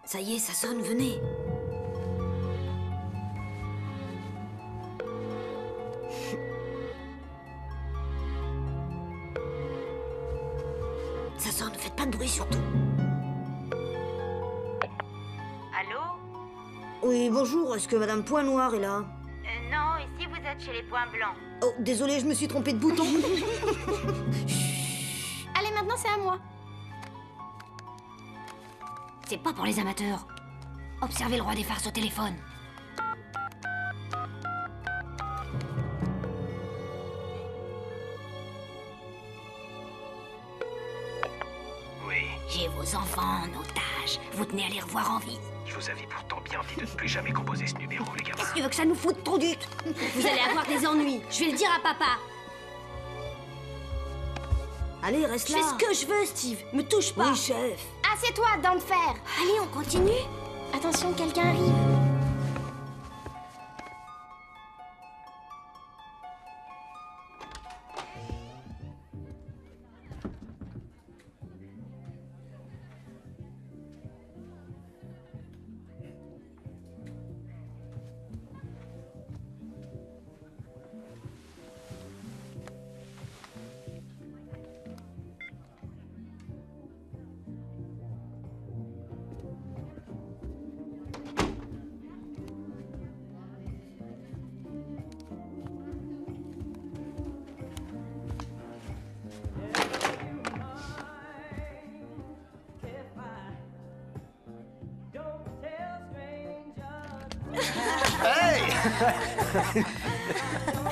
Ça y est, ça sonne, venez. Ça sonne, faites pas de bruit surtout. Allô? Oui, bonjour, est-ce que Madame Point Noir est là? Non, ici vous êtes chez les points blancs. Oh, désolé, je me suis trompée de bouton. Allez, maintenant c'est à moi. C'est pas pour les amateurs. Observez le roi des farces au téléphone. Oui, J'ai vos enfants en otage. Vous tenez à les revoir en vie. je vous avais pourtant bien dit de ne plus jamais composer ce numéro, les gamins. Tu veux que ça nous foute ton dut? Vous allez avoir des ennuis. Je vais le dire à papa. Allez, reste Je là. fais ce que je veux, Steve. Me touche pas. Oui, chef. Assieds-toi, dents de fer. Allez, on continue. Attention, quelqu'un arrive.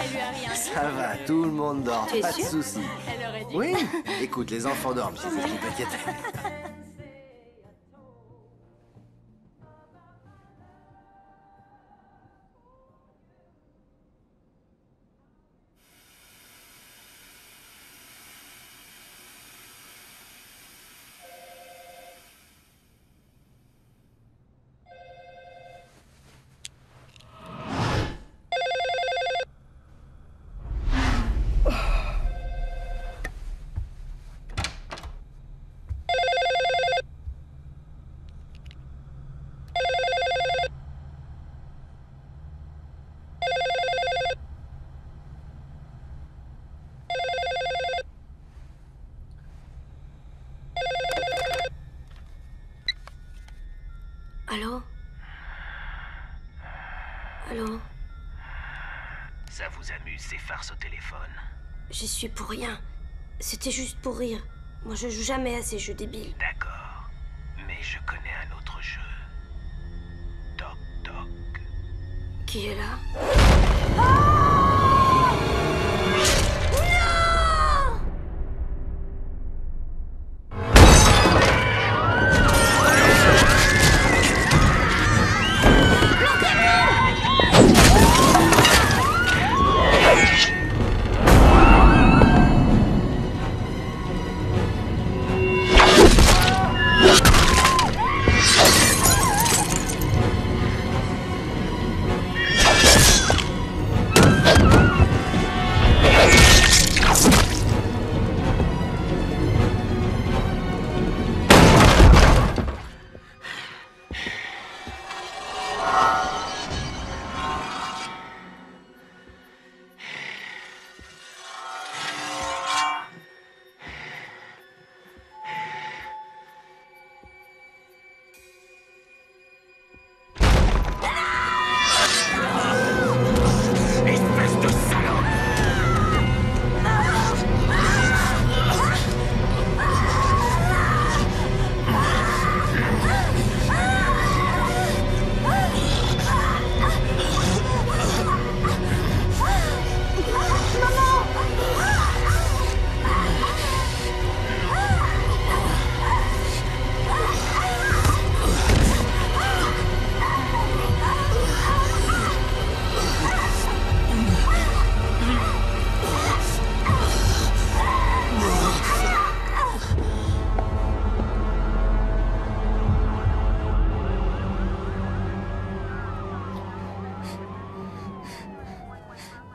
Elle lui a rien dit. Ça va, tout le monde dort, Tu es pas de sûr soucis. Elle aurait dit. Oui, écoute, les enfants dorment, c'est ça qui m'inquiète. Allô? Allô? Ça vous amuse, ces farces au téléphone? J'y suis pour rien. C'était juste pour rire. Moi, je joue jamais à ces jeux débiles. D'accord. Mais je connais un autre jeu. Toc Toc. Qui est là? Espèce de salope!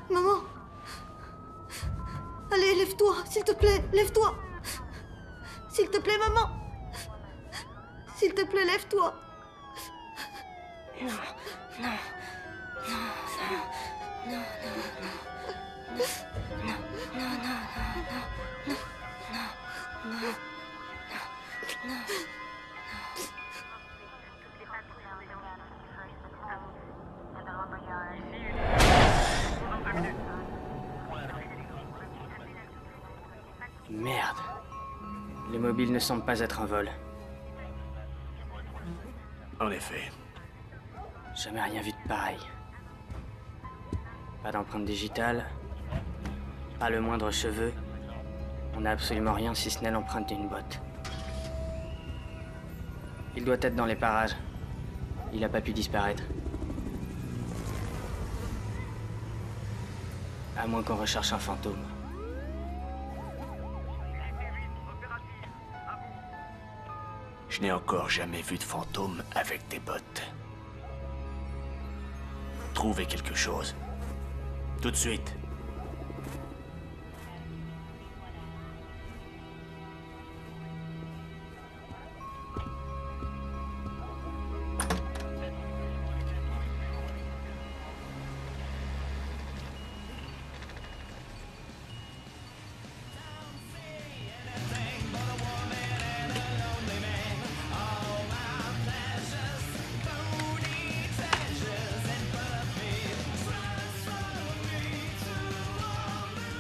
Maman! Allez, lève-toi, s'il te plaît, lève-toi! S'il te plaît, maman! S'il te plaît, lève-toi! Non, non, non, non, non, non, non, non, non, non, non, non, non, non, non. Merde. Les mobiles ne semblent pas être un vol. En effet. Jamais rien vu de pareil. Pas d'empreinte digitale, pas le moindre cheveu. On n'a absolument rien si ce n'est l'empreinte d'une botte. Il doit être dans les parages. Il n'a pas pu disparaître. À moins qu'on recherche un fantôme. Je n'ai encore jamais vu de fantôme avec des bottes. Trouvez quelque chose. Tout de suite.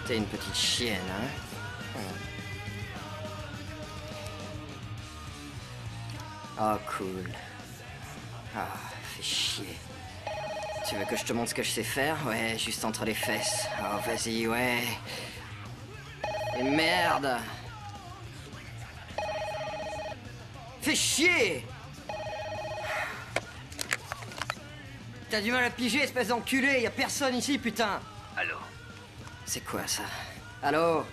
T'es une petite chienne, hein? Oh, cool. Ah, fais chier. Tu veux que je te montre ce que je sais faire? Ouais, juste entre les fesses. Oh, vas-y, ouais. Et merde! Fais chier! T'as du mal à piger, espèce d'enculé! Y'a personne ici, putain! Allô? C'est quoi ça? Allô?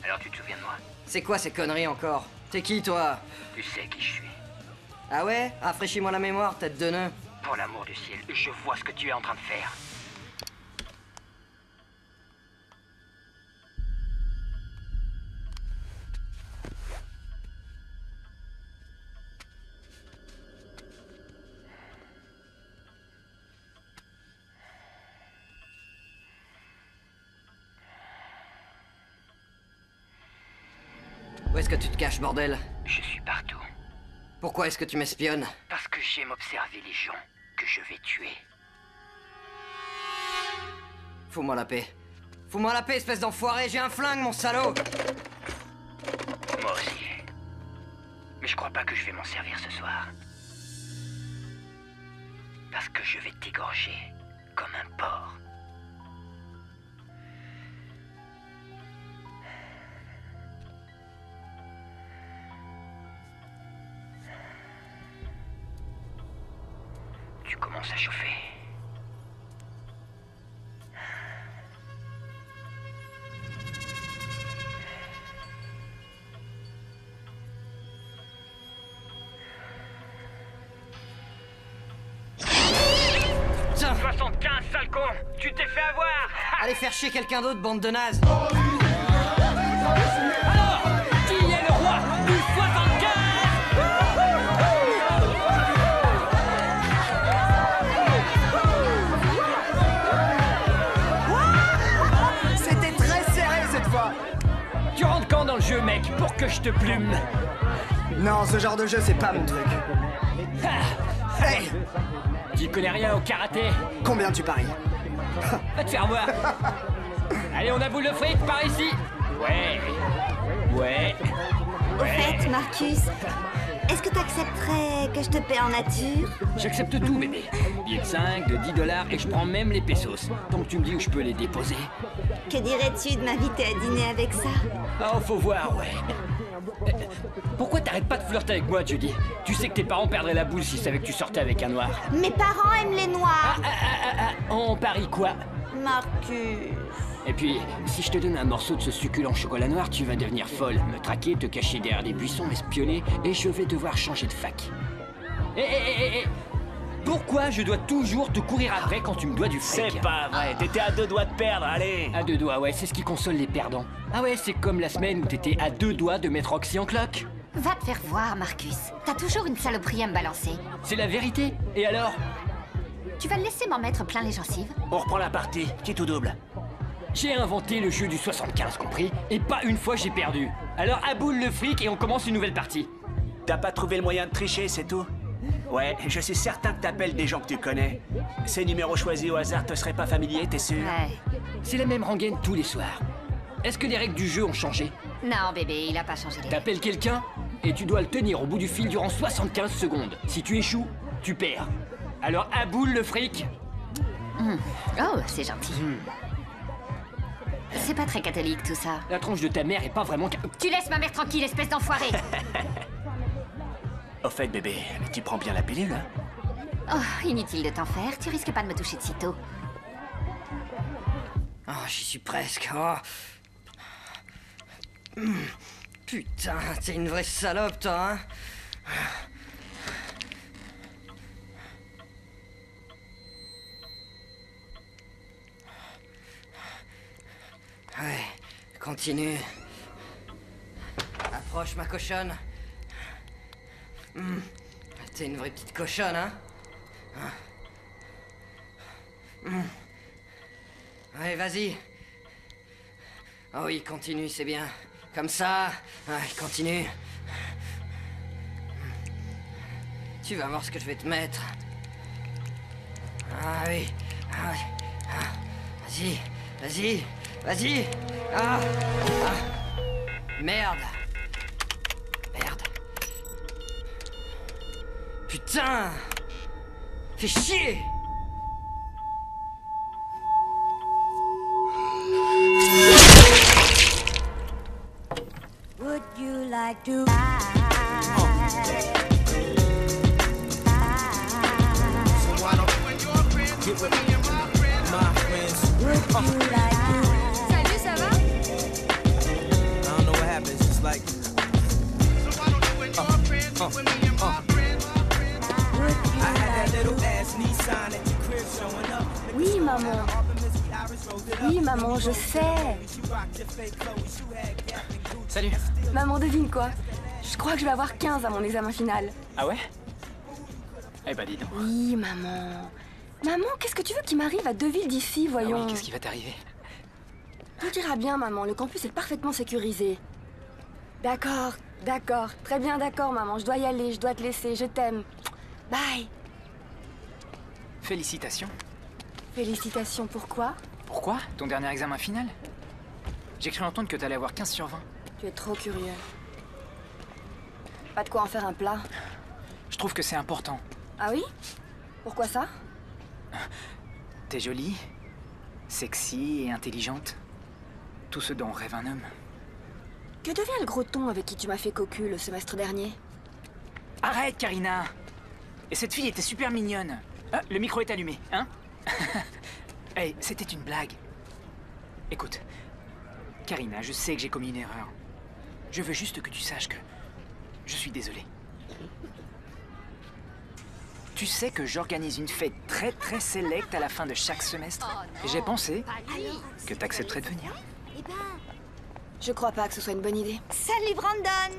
Alors tu te souviens de moi? C'est quoi ces conneries encore? T'es qui toi? Tu sais qui je suis. Ah ouais? Rafraîchis-moi la mémoire, tête de nœud. Pour l'amour du ciel, je vois ce que tu es en train de faire. Où est-ce que tu te caches, bordel? Je suis partout. Pourquoi est-ce que tu m'espionnes? Parce que j'aime observer les gens que je vais tuer. Fous-moi la paix. Fous-moi la paix, espèce d'enfoiré, j'ai un flingue, mon salaud! Moi aussi. Mais je crois pas que je vais m'en servir ce soir. Parce que je vais t'égorger comme un porc. Tu commences à chauffer. Tiens! 75, sale con! Tu t'es fait avoir! Allez faire chier quelqu'un d'autre, bande de nazes! Alors! Qui est le roi du 75? C'était très serré cette fois! Tu rentres quand dans le jeu, mec, pour que je te plume? Non, ce genre de jeu, c'est pas mon truc. Hey! Tu connais rien au karaté? Combien tu paries? Va te faire voir! Allez, on aboule le fric par ici! Ouais! Ouais! Au fait, Marcus, est-ce que t'accepterais que je te paie en nature? J'accepte tout, bébé. Billets de 5, de 10 $ et je prends même les pesos. Tant que tu me dis où je peux les déposer. Que dirais-tu de m'inviter à dîner avec ça? Oh, faut voir, ouais. Pourquoi t'arrêtes pas de flirter avec moi, Judy? Tu sais que tes parents perdraient la boule s'ils savaient que tu sortais avec un noir. Mes parents aiment les noirs! On parie quoi? Marcus... Et puis, si je te donne un morceau de ce succulent chocolat noir, tu vas devenir folle, me traquer, te cacher derrière des buissons, m'espionner, et je vais devoir changer de fac. Hé. Pourquoi je dois toujours te courir après quand tu me dois du fric? C'est pas vrai, t'étais à 2 doigts de perdre, allez! À 2 doigts, ouais, c'est ce qui console les perdants. Ah ouais, c'est comme la semaine où t'étais à 2 doigts de mettre Roxy en cloque. Va te faire voir, Marcus. T'as toujours une saloperie à me balancer. C'est la vérité. Et alors? Tu vas le laisser m'en mettre plein les gencives? On reprend la partie, qui tout double. J'ai inventé le jeu du 75, compris? Et pas une fois j'ai perdu. Alors aboule le fric et on commence une nouvelle partie. T'as pas trouvé le moyen de tricher, c'est tout? Ouais, je suis certain que t'appelles des gens que tu connais. Ces numéros choisis au hasard te seraient pas familiers, t'es sûr? Ouais. C'est la même rengaine tous les soirs. Est-ce que les règles du jeu ont changé? Non, bébé, il a pas changé les règles. T'appelles quelqu'un et tu dois le tenir au bout du fil durant 75 secondes. Si tu échoues, tu perds. Alors aboule le fric. Oh, c'est gentil. C'est pas très catholique tout ça. La tronche de ta mère est pas vraiment... Tu laisses ma mère tranquille, espèce d'enfoiré. Au fait, bébé, tu prends bien la pilule, hein? Oh, inutile de t'en faire, tu risques pas de me toucher de sitôt. Oh, j'y suis presque. Oh. Putain, t'es une vraie salope, toi, hein? Ouais, continue. Approche, ma cochonne. T'es une vraie petite cochonne, hein? Ouais, vas-y. Oh oui, continue, c'est bien. Comme ça. Ouais, continue. Tu vas voir ce que je vais te mettre. Ah oui. Ah oui. Ah. Vas-y. Vas-y. Vas-y. Ah. Ah. Merde. Merde. Putain. Fais chier. Would you like to Salut, ça va? I don't know what happens, it's like I had that little ass Nissan at your crib showing up. Oui, maman. Oui, maman, je sais. Salut. Maman, devine quoi? Je crois que je vais avoir 15 à mon examen final. Ah ouais? Eh bah dis donc. Oui, maman. Maman, qu'est-ce que tu veux qu'il m'arrive à 2 villes d'ici, Ah voyons? oui, qu'est-ce qui va t'arriver? Tout ira bien, maman. Le campus est parfaitement sécurisé. D'accord, d'accord. Très bien, d'accord, maman. Je dois y aller, je dois te laisser. Je t'aime. Bye. Félicitations. Félicitations, pourquoi? Pourquoi? Ton dernier examen final? J'ai cru entendre que t'allais avoir 15 sur 20. Tu es trop curieux. Pas de quoi en faire un plat. Je trouve que c'est important. Ah oui? Pourquoi ça? T'es jolie, sexy et intelligente. Tout ce dont rêve un homme. Que devient le gros ton avec qui tu m'as fait cocu le semestre dernier? Arrête, Karina! Et cette fille était super mignonne. Ah, le micro est allumé, hein? Hey, c'était une blague. Écoute, Karina, je sais que j'ai commis une erreur. Je veux juste que tu saches que je suis désolé. Tu sais que j'organise une fête très sélecte à la fin de chaque semestre. Et j'ai pensé que t'accepterais de venir. Je crois pas que ce soit une bonne idée. Salut Brandon!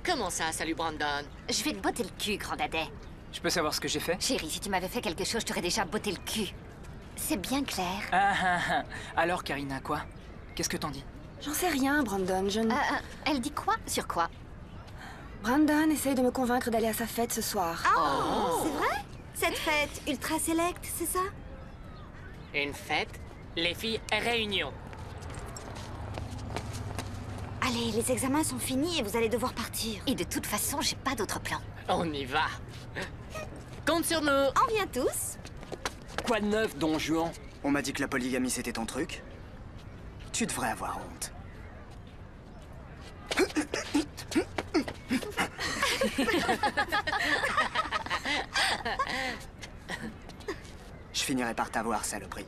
Comment ça, salut Brandon? Je vais te botter le cul, grand dadais. Je peux savoir ce que j'ai fait? Chérie, si tu m'avais fait quelque chose, je t'aurais déjà botté le cul. C'est bien clair. Ah. Alors, Karina, quoi? Qu'est-ce que t'en dis? J'en sais rien, Brandon. Je ne... Elle dit quoi? Sur quoi? Brandon essaye de me convaincre d'aller à sa fête ce soir. Oh, c'est vrai? Cette fête ultra select, c'est ça? Une fête? Les filles, réunion. Allez, les examens sont finis et vous allez devoir partir. Et de toute façon, j'ai pas d'autre plan. On y va. Compte sur nous. On vient tous. Quoi de neuf, Don Juan? On m'a dit que la polygamie c'était ton truc. Tu devrais avoir honte. Je finirai par t'avoir, saloperie.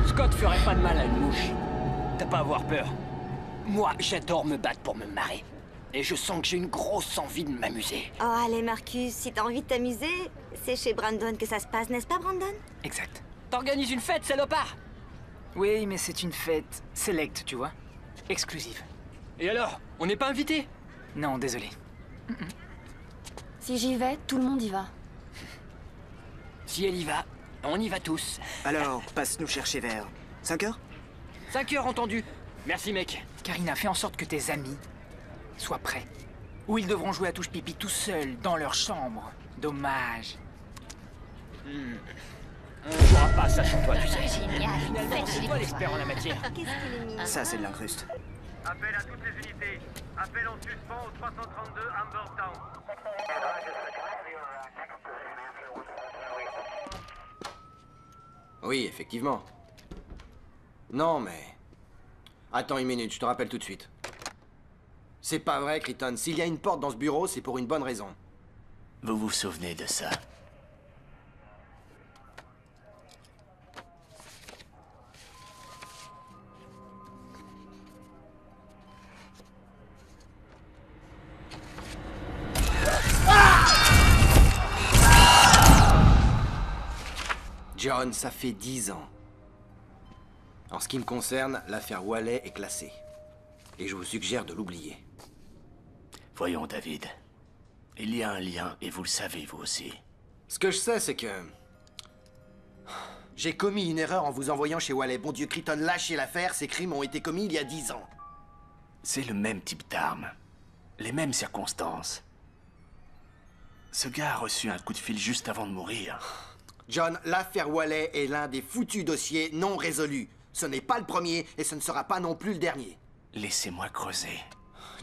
Scott ferait pas de mal à une mouche. T'as pas à avoir peur. Moi, j'adore me battre pour me marrer. Et je sens que j'ai une grosse envie de m'amuser. Oh, allez Marcus, si t'as envie de t'amuser, c'est chez Brandon que ça se passe, n'est-ce pas Brandon? Exact. T'organises une fête, salopard? Oui, mais c'est une fête select, tu vois. Exclusive. Et alors? On n'est pas invité? Non, désolé. Si j'y vais, tout le monde y va. Si elle y va, on y va tous. Alors, passe nous chercher vers 5 heures? 5 heures, entendu. Merci, mec. Karina, fais en sorte que tes amis soient prêts. Ou ils devront jouer à touche pipi tout seuls, dans leur chambre. Dommage. On jouera pas ça sur toi, tu sais. Génial. Finalement, c'est toi l'expert en la matière. Qu'est-ce qu'il est mignon. Ça, c'est de l'incruste. Appel à toutes les unités. Appel en suspens au 332 Amber Town. Oui, effectivement. Non, mais... Attends une minute, je te rappelle tout de suite. C'est pas vrai, Crichton. S'il y a une porte dans ce bureau, c'est pour une bonne raison. Vous vous souvenez de ça? John, ça fait 10 ans. En ce qui me concerne, l'affaire Wallet est classée. Et je vous suggère de l'oublier. Voyons, David. Il y a un lien, et vous le savez, vous aussi. Ce que je sais, c'est que... j'ai commis une erreur en vous envoyant chez Wallet. Bon Dieu, Crichton, lâchez l'affaire, ces crimes ont été commis il y a 10 ans. C'est le même type d'arme. Les mêmes circonstances. Ce gars a reçu un coup de fil juste avant de mourir. John, l'affaire Wallet est l'un des foutus dossiers non résolus. Ce n'est pas le premier, et ce ne sera pas non plus le dernier. Laissez-moi creuser.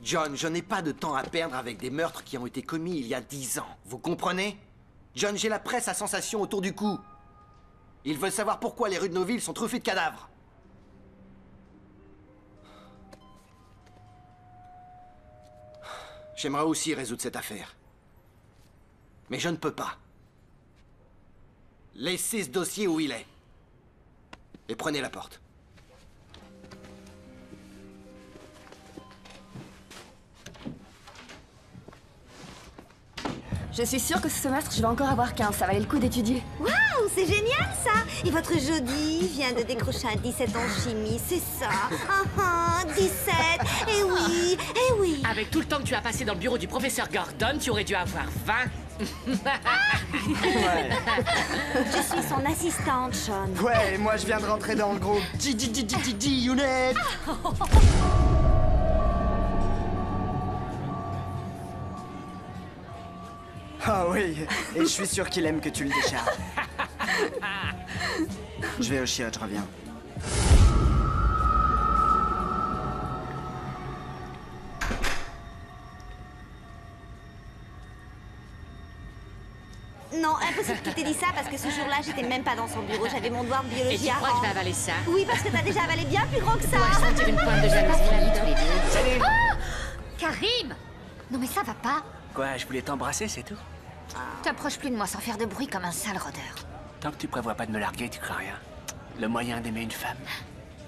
John, je n'ai pas de temps à perdre avec des meurtres qui ont été commis il y a 10 ans. Vous comprenez? John, j'ai la presse à sensation autour du cou. Ils veulent savoir pourquoi les rues de nos villes sont truffées de cadavres. J'aimerais aussi résoudre cette affaire. Mais je ne peux pas. Laissez ce dossier où il est. Et prenez la porte. Je suis sûre que ce semestre, je vais encore avoir 15. Ça valait le coup d'étudier. Waouh, c'est génial ça. Et votre Jody vient de décrocher un 17 en chimie, c'est ça. 17. Eh oui, eh oui. Avec tout le temps que tu as passé dans le bureau du professeur Gordon, tu aurais dû avoir 20. Ouais. Je suis son assistante, Sean. Ouais, moi je viens de rentrer dans le groupe. Unit. Ah oui, et je suis sûr qu'il aime que tu le décharges. Je vais au chiottes, je reviens. Non, impossible qu'il t'ait dit ça parce que ce jour-là, j'étais même pas dans son bureau. J'avais mon devoir de biologie Et tu à crois que je rendre. vais avaler ça? Oui, parce que t'as déjà avalé bien plus gros que ça. Dois-je sentir une pointe de jalousie là-dedans? Salut! Karim! Non mais ça va pas. Quoi, je voulais t'embrasser, c'est tout? T'approches plus de moi sans faire de bruit comme un sale rôdeur. Tant que tu prévois pas de me larguer, tu crains rien. Le moyen d'aimer une femme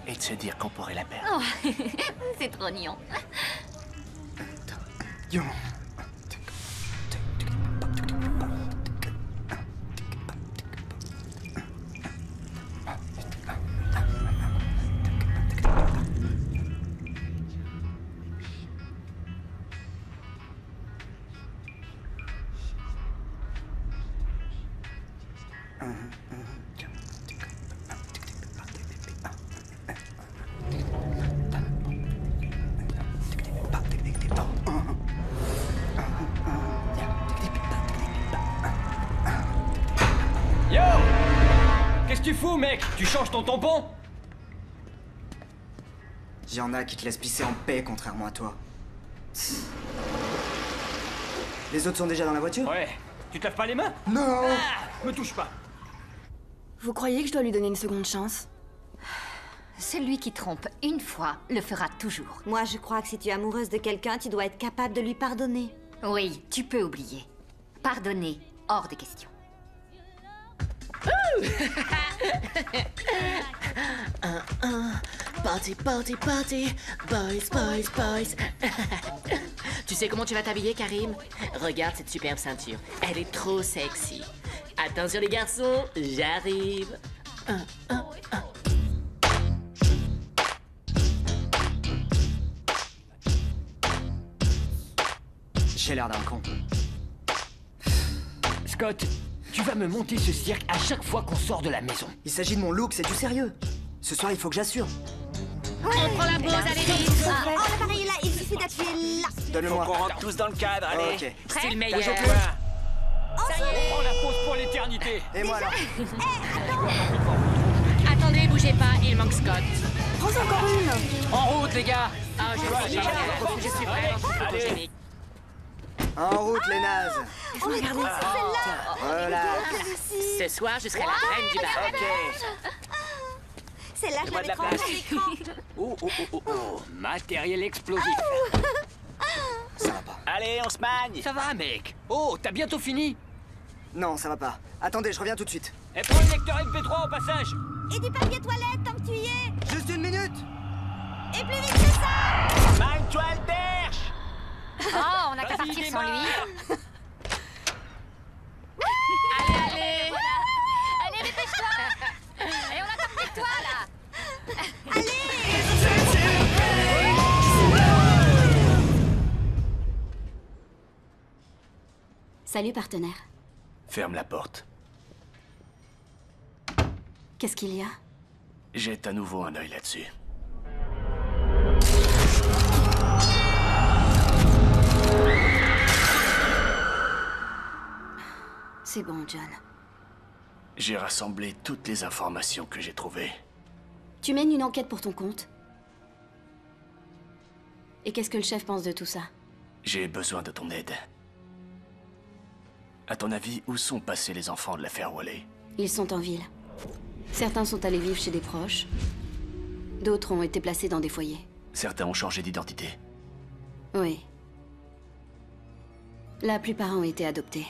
et de se dire qu'on pourrait la perdre. Oh, c'est trop mignon. Yo. Yo! Qu'est-ce que tu fous, mec? Tu changes ton tampon? Il y en a qui te laissent pisser en paix, contrairement à toi. Les autres sont déjà dans la voiture? Ouais. Tu te laves pas les mains? Non! Me touche pas. Vous croyez que je dois lui donner une seconde chance? Celui qui trompe une fois le fera toujours. Moi, je crois que si tu es amoureuse de quelqu'un, tu dois être capable de lui pardonner. Oui, tu peux oublier. Pardonner, hors de question. Party, party, party, boys, boys, boys. Tu sais comment tu vas t'habiller, Karim? Regarde cette superbe ceinture. Elle est trop sexy. Attention les garçons, j'arrive. J'ai l'air d'un con. Scott, tu vas me monter ce cirque à chaque fois qu'on sort de la maison. Il s'agit de mon look, c'est du sérieux. Ce soir, il faut que j'assure. On prend la pause, allez vite. Oh, l'appareil est là, il suffit d'appuyer là. Donne-le-moi. Faut qu'on rentre tous dans le cadre, allez. Ok. C'est le meilleur. Ça joue quoi? Ça y est. On prend la pause pour l'éternité. Et moi alors. Attendez, bougez pas, il manque Scott. Prends encore une. En route, les gars. Ah, je suis vraiment photogénique. En route, les nazes. On est trop sur celle-là. Voilà. Ce soir, je serai la reine du bar. Ok. Celle-là, je Fais-moi de l'avais la trempée place. à l'écran. Oh, matériel explosif. Ça va pas. Allez, on se magne. Ça va, mec. Oh, t'as bientôt fini? Non, ça va pas. Attendez, je reviens tout de suite. Et prends le lecteur MP3 au passage. Et du papier toilette tant que tu y es. Juste une minute. Et plus vite que ça. Magne-toi le derche. Oh, on n'a qu'à partir sans lui. Allez. Allez, dépêche-toi. Et on attend plus que toi, là. Salut, partenaire. Ferme la porte. Qu'est-ce qu'il y a? Jette à nouveau un œil là-dessus. C'est bon, John. J'ai rassemblé toutes les informations que j'ai trouvées. Tu mènes une enquête pour ton compte? Et qu'est-ce que le chef pense de tout ça? J'ai besoin de ton aide. À ton avis, où sont passés les enfants de l'affaire Wally? Ils sont en ville. Certains sont allés vivre chez des proches. D'autres ont été placés dans des foyers. Certains ont changé d'identité. Oui. La plupart ont été adoptés.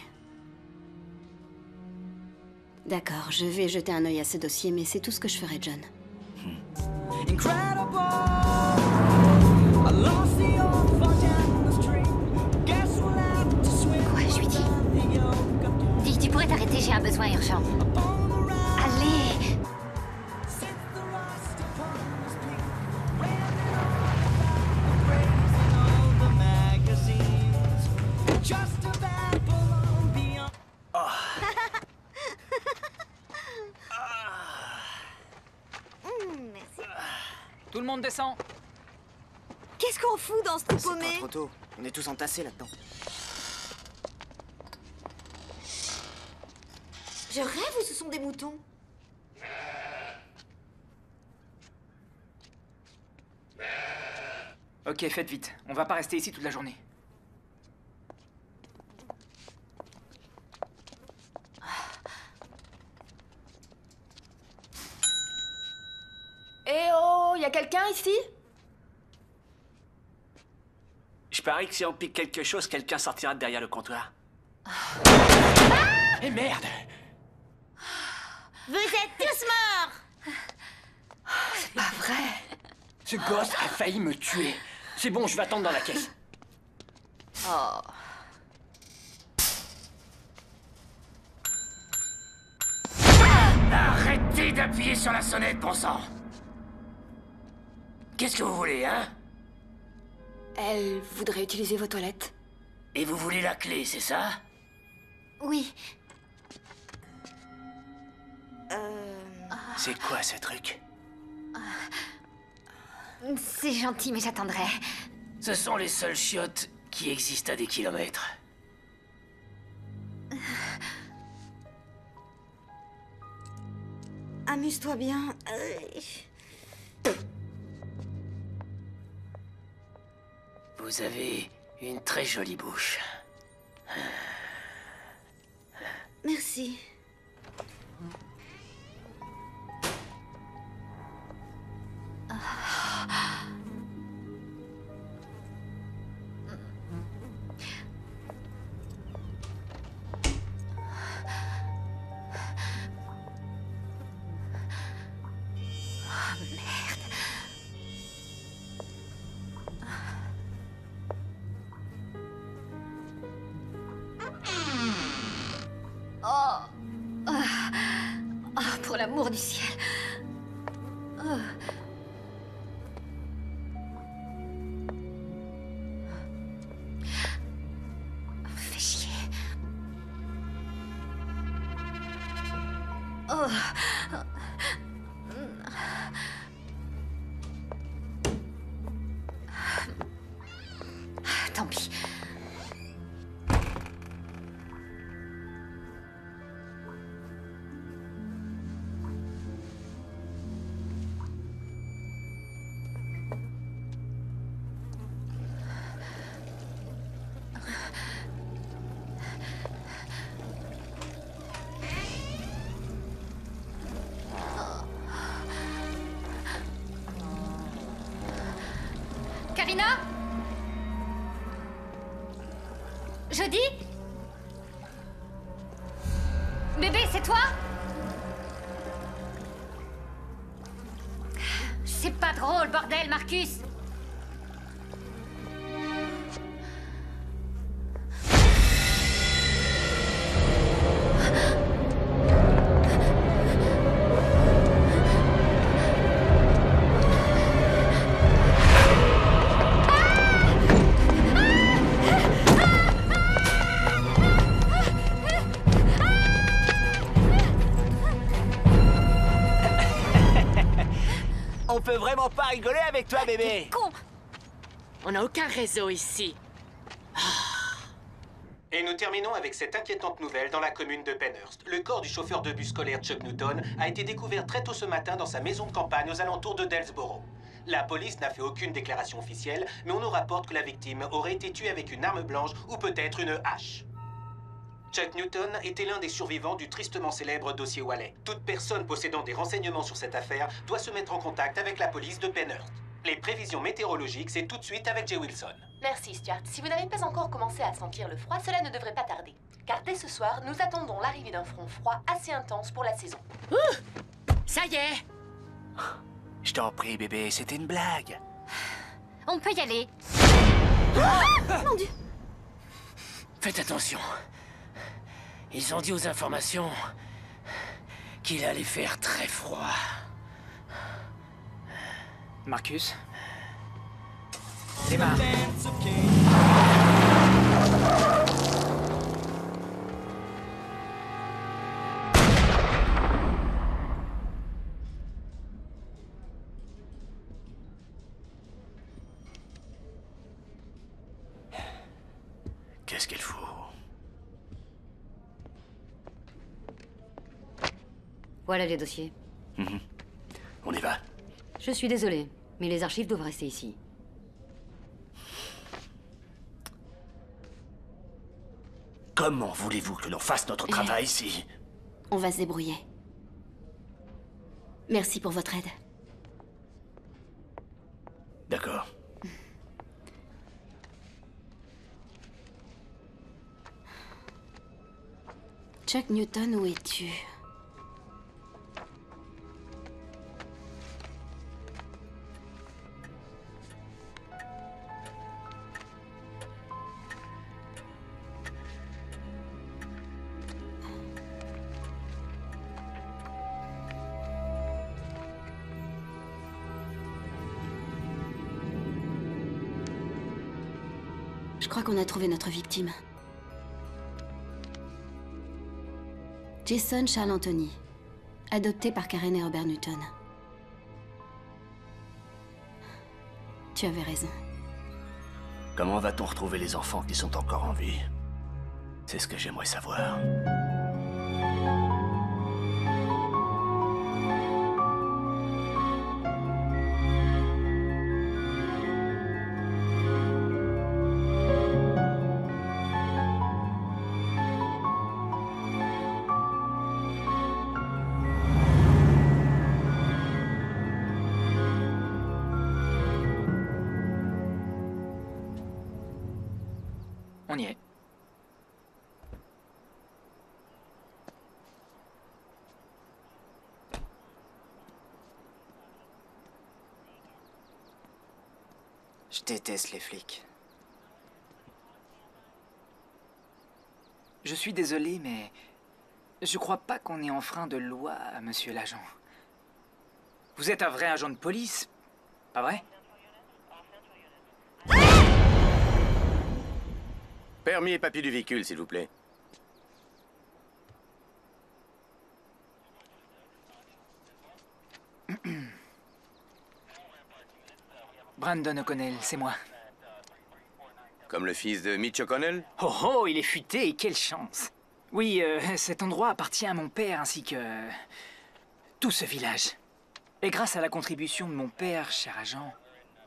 D'accord, je vais jeter un œil à ce dossier, mais c'est tout ce que je ferai, John. Quoi, je lui dis? Dis, tu pourrais t'arrêter, j'ai un besoin urgent. Allez. Merci. Tout le monde descend. Qu'est-ce qu'on fout dans ce trou C'est pas paumé? trop tôt. On est tous entassés là-dedans. Je rêve ou ce sont des moutons? Ok, faites vite. On va pas rester ici toute la journée. Eh oh, y a quelqu'un ici? Je parie que si on pique quelque chose, quelqu'un sortira de derrière le comptoir. Eh merde! Vous êtes tous morts! C'est pas vrai. Ce gosse a failli me tuer. C'est bon, je vais attendre dans la caisse. Oh. Arrêtez d'appuyer sur la sonnette, bon sang! Qu'est-ce que vous voulez, hein? Elle voudrait utiliser vos toilettes. Et vous voulez la clé, c'est ça? Oui. C'est quoi ce truc? C'est gentil, mais j'attendrai. Ce sont les seules chiottes qui existent à des kilomètres. Amuse-toi bien. Vous avez une très jolie bouche. Merci. Pour l'amour du ciel. Oh. Oh. Tant pis. Karina? Jody? Bébé, c'est toi? C'est pas drôle, bordel, Marcus! On peut vraiment pas rigoler avec toi, bébé. Con! On n'a aucun réseau ici. Et nous terminons avec cette inquiétante nouvelle dans la commune de Penhurst. Le corps du chauffeur de bus scolaire Chuck Newton a été découvert très tôt ce matin dans sa maison de campagne aux alentours de Delsborough. La police n'a fait aucune déclaration officielle, mais on nous rapporte que la victime aurait été tuée avec une arme blanche ou peut-être une hache. Chuck Newton était l'un des survivants du tristement célèbre dossier Wallet. Toute personne possédant des renseignements sur cette affaire doit se mettre en contact avec la police de Penhurst. Les prévisions météorologiques, c'est tout de suite avec Jay Wilson. Merci, Stuart. Si vous n'avez pas encore commencé à sentir le froid, cela ne devrait pas tarder. Car dès ce soir, nous attendons l'arrivée d'un front froid assez intense pour la saison. Ça y est! Je t'en prie, bébé, c'était une blague. On peut y aller. Mon Dieu! Faites attention. Ils ont dit aux informations qu'il allait faire très froid. Marcus? Démarre. Qu'est-ce qu'elle fout? Voilà les dossiers. On y va. Je suis désolée, mais les archives doivent rester ici. Comment voulez-vous que l'on fasse notre travail ici? On va se débrouiller. Merci pour votre aide. D'accord. Chuck Newton, où es-tu? Je crois qu'on a trouvé notre victime. Jason Charles Anthony, adopté par Karen et Robert Newton. Tu avais raison. Comment va-t-on retrouver les enfants qui sont encore en vie? C'est ce que j'aimerais savoir. On y est. Je déteste les flics. Je suis désolé, mais je crois pas qu'on ait enfreint de loi, monsieur l'agent. Vous êtes un vrai agent de police, pas vrai? Permis et papier du véhicule, s'il vous plaît. Brandon O'Connell, c'est moi. Comme le fils de Mitch O'Connell? Oh oh, il est futé, et quelle chance! Oui, cet endroit appartient à mon père ainsi que... tout ce village. Et grâce à la contribution de mon père, cher agent,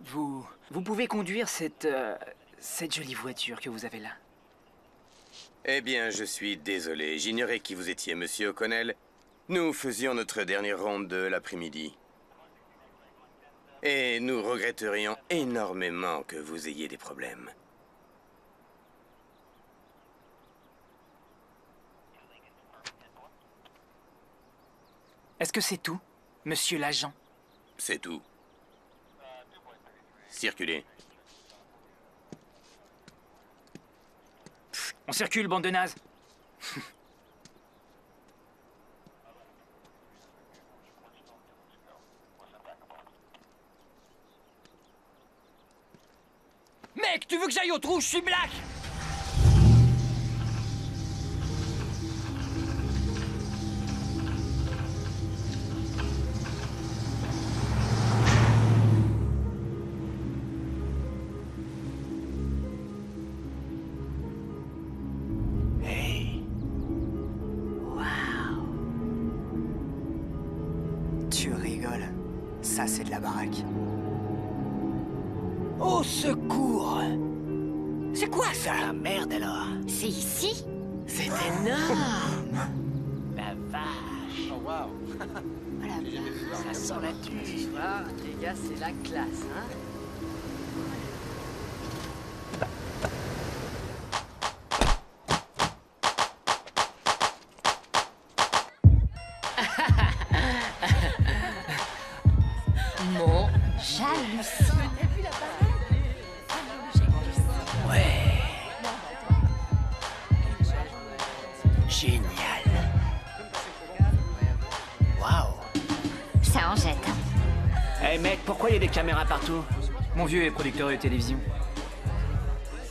vous pouvez conduire cette jolie voiture que vous avez là. Eh bien, je suis désolé. J'ignorais qui vous étiez, monsieur O'Connell. Nous faisions notre dernière ronde de l'après-midi. Et nous regretterions énormément que vous ayez des problèmes. Est-ce que c'est tout, monsieur l'agent? C'est tout. Circulez. On circule, bande de nazes. Mec, tu veux que j'aille au trou? Je suis black! Tu rigoles. Ça, c'est de la baraque. Au secours! C'est quoi ça? Merde alors. C'est ici? C'est énorme. La vache. Oh, waouh. Ça sent la tue. Ce soir, les gars, c'est la classe, hein? Mon j'hallucine. Ouais. Génial. Waouh. Ça en jette. Hey mec, pourquoi il y a des caméras partout? Mon vieux est producteur de télévision.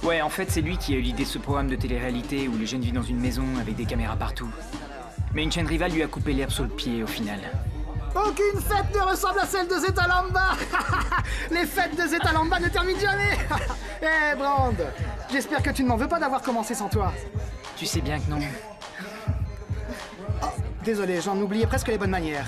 Ouais, en fait, c'est lui qui a eu l'idée de ce programme de télé-réalité où les jeunes vivent dans une maison avec des caméras partout. Mais une chaîne rivale lui a coupé l'herbe sous le pied au final. Aucune fête ne ressemble à celle de Zetalamba. Les fêtes de Zetalamba ne terminent jamais. Eh, Brand, j'espère que tu ne m'en veux pas d'avoir commencé sans toi. Tu sais bien que non. Oh, désolé, j'en oubliais presque les bonnes manières.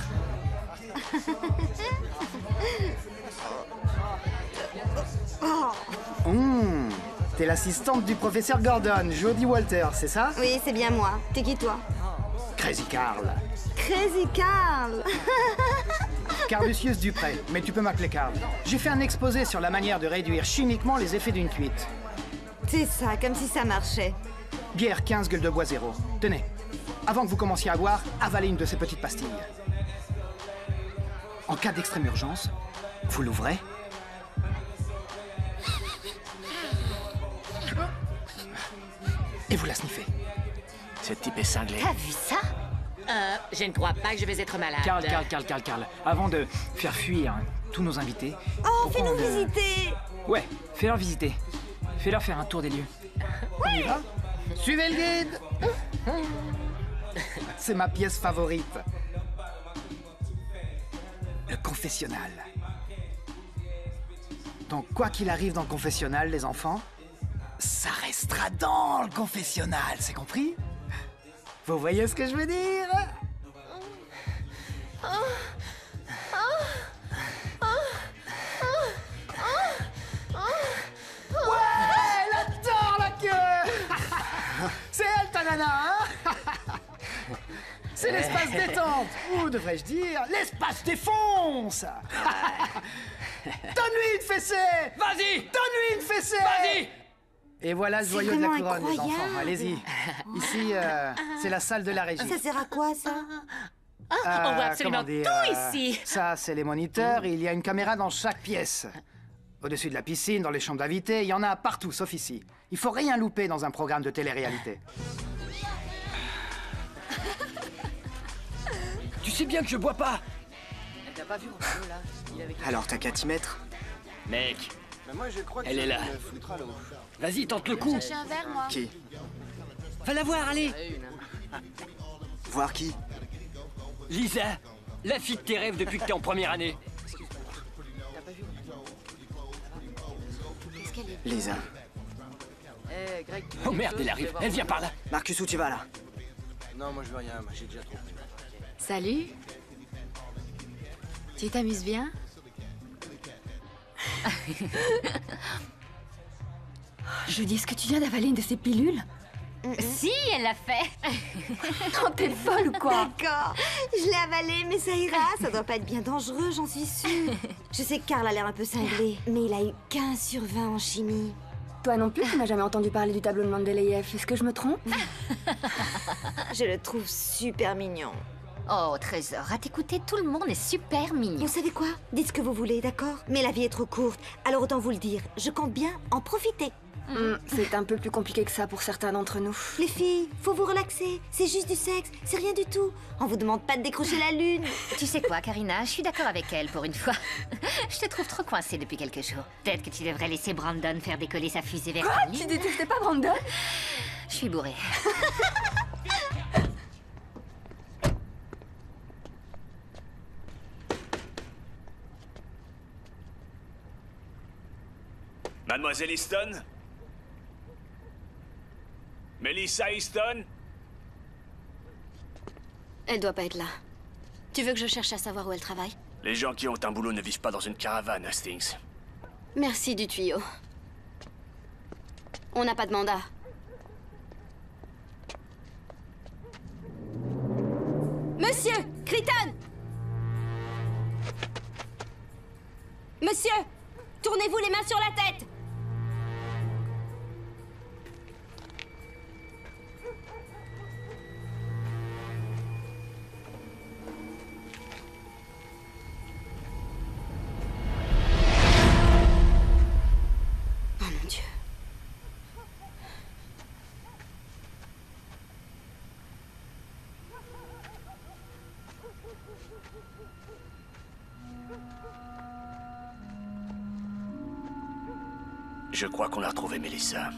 T'es l'assistante du professeur Gordon, Jodie Walter, c'est ça? Oui, c'est bien moi. T'es qui, toi? Crazy Carl. Crazy Carl. Carl Lucius Dupré, mais tu peux m'appeler Carl. J'ai fait un exposé sur la manière de réduire chimiquement les effets d'une cuite. C'est ça, comme si ça marchait. Bière 15, gueule de bois 0. Tenez, avant que vous commenciez à boire, avalez une de ces petites pastilles. En cas d'extrême urgence, vous l'ouvrez. Et vous la sniffez. Ce type est cinglé. T'as vu ça? Je ne crois pas que je vais être malade. Carl. Avant de faire fuir tous nos invités... Oh, fais-nous visiter. Ouais, fais-leur visiter. Fais-leur faire un tour des lieux. On y va? Suivez le guide. C'est ma pièce favorite. Le confessionnal. Donc, quoi qu'il arrive dans le confessionnal, les enfants, ça restera dans le confessionnal, c'est compris? Vous voyez ce que je veux dire? Ouais, la tord, la queue. C'est elle, ta nana, hein? C'est l'espace détente, ou devrais-je dire, l'espace défonce. Donne-lui une fessée. Vas-y. Donne-lui une fessée. Vas-y. Et voilà le joyau de la couronne, les incroyable. enfants. Allez-y. Ici, c'est la salle de la régie. Ça sert à quoi, ça? On voit absolument comment dire, tout ici. Ça, c'est les moniteurs et il y a une caméra dans chaque pièce. Au-dessus de la piscine, dans les chambres d'invités, il y en a partout, sauf ici. Il faut rien louper dans un programme de télé-réalité. Tu sais bien que je bois pas. T'as pas vu Romano, là? Il est avec... Alors, t'as qu'à t'y mettre. Mec, Moi, je crois elle est là. Vas-y, tente le coup. Chercher un verre, moi. Qui? Va la voir, allez. Voir qui? Lisa, la fille de tes rêves depuis que t'es en première année. Lisa. Oh merde, elle arrive. Elle vient par là. Marcus, où tu vas là? Non, moi je veux rien, moi j'ai déjà trop pris. Salut. Tu t'amuses bien? Judy, est-ce que tu viens d'avaler une de ces pilules? Si, elle l'a fait. Non, t'es folle ou quoi? D'accord. Je l'ai avalé, mais ça ira. Ça doit pas être bien dangereux, j'en suis sûre. Je sais que Karl a l'air un peu cinglé, mais il a eu 15 sur 20 en chimie. Toi non plus, tu n'as jamais entendu parler du tableau de Mendeleïev. Est-ce que je me trompe? Je le trouve super mignon. Oh, Trésor, à t'écouter, tout le monde est super mignon. Vous savez quoi? Dites ce que vous voulez, d'accord? Mais la vie est trop courte, alors autant vous le dire. Je compte bien en profiter. C'est un peu plus compliqué que ça pour certains d'entre nous. Les filles, faut vous relaxer. C'est juste du sexe, c'est rien du tout. On vous demande pas de décrocher la lune. Tu sais quoi, Karina, je suis d'accord avec elle pour une fois. Je te trouve trop coincée depuis quelques jours. Peut-être que tu devrais laisser Brandon faire décoller sa fusée vers Quoi? ta ligne. Tu détestais pas Brandon? Je suis bourrée. Mademoiselle Easton? Melissa Easton? Elle doit pas être là. Tu veux que je cherche à savoir où elle travaille? Les gens qui ont un boulot ne vivent pas dans une caravane, Hastings. Merci du tuyau. On n'a pas de mandat. Monsieur! Crichton! Monsieur! Tournez-vous les mains sur la tête! Oh mon Dieu. Je crois qu'on a retrouvé Melissa.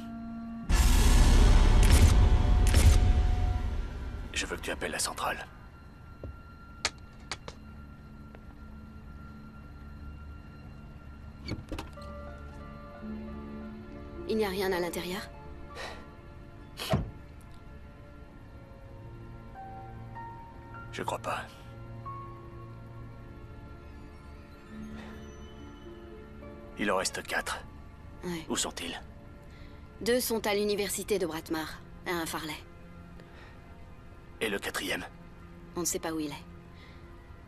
Je veux que tu appelles la centrale. Il n'y a rien à l'intérieur? Je crois pas. Il en reste 4. Ouais. Où sont-ils? 2 sont à l'université de Bratmar, à un Farley. Et le 4e? On ne sait pas où il est.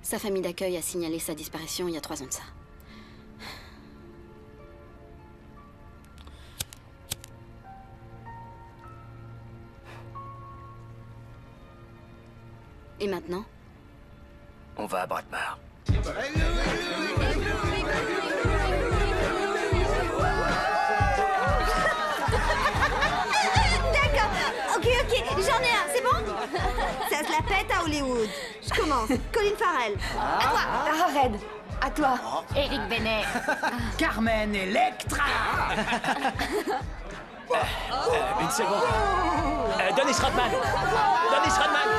Sa famille d'accueil a signalé sa disparition il y a 3 ans de ça. Et maintenant? On va à Bratmar. Ok, j'en ai un, c'est bon? Ça se la pète à Hollywood. Je commence. Colin Farrell. À toi. Tara Red. À toi. Eric Benet. Carmen Electra. Une seconde. Dennis Rodman. Dennis Rodman.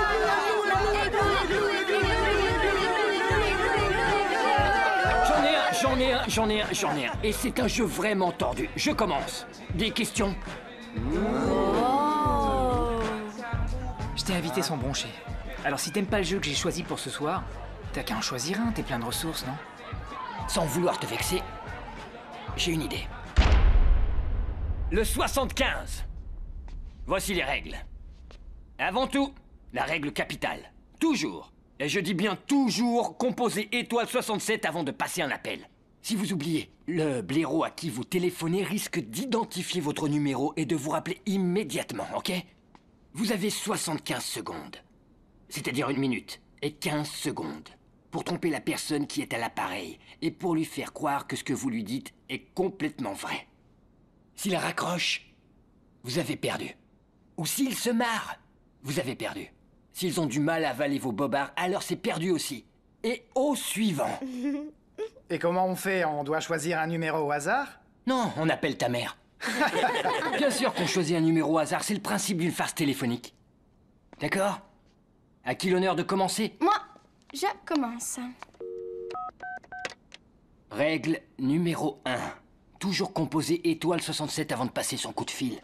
J'en ai un. Et c'est un jeu vraiment tordu. Je commence. Des questions? Je t'ai invité sans broncher. Alors si t'aimes pas le jeu que j'ai choisi pour ce soir, t'as qu'à en choisir un, t'es plein de ressources, non? Sans vouloir te vexer, j'ai une idée. Le 75. Voici les règles. Avant tout, la règle capitale. Toujours, et je dis bien toujours, composez étoile 67 avant de passer un appel. Si vous oubliez, le blaireau à qui vous téléphonez risque d'identifier votre numéro et de vous rappeler immédiatement, ok? Vous avez 75 secondes, c'est-à-dire 1 minute, et 15 secondes, pour tromper la personne qui est à l'appareil et pour lui faire croire que ce que vous lui dites est complètement vrai. S'il raccroche, vous avez perdu. Ou s'il se marre, vous avez perdu. S'ils ont du mal à avaler vos bobards, alors c'est perdu aussi. Et au suivant. Et comment on fait? On doit choisir un numéro au hasard? Non, on appelle ta mère. Bien sûr qu'on choisit un numéro au hasard, c'est le principe d'une farce téléphonique. D'accord? À qui l'honneur de commencer? Moi, je commence. Règle numéro 1. toujours composer étoile 67 avant de passer son coup de fil.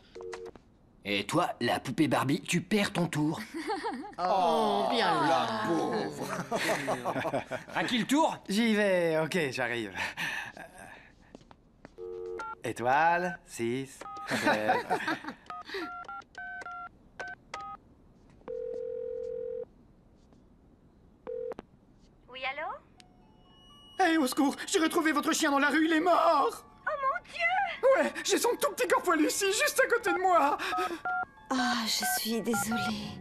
Et toi, la poupée Barbie, tu perds ton tour. Oh, bien la pauvre. À qui le tour? J'y vais, ok, j'arrive. Étoile, 6, 7... Oui, allô? Hé, au secours, j'ai retrouvé votre chien dans la rue, il est mort! Oh mon Dieu! Ouais, j'ai son tout petit corps poilu ici, juste à côté de moi! Ah, je suis désolée.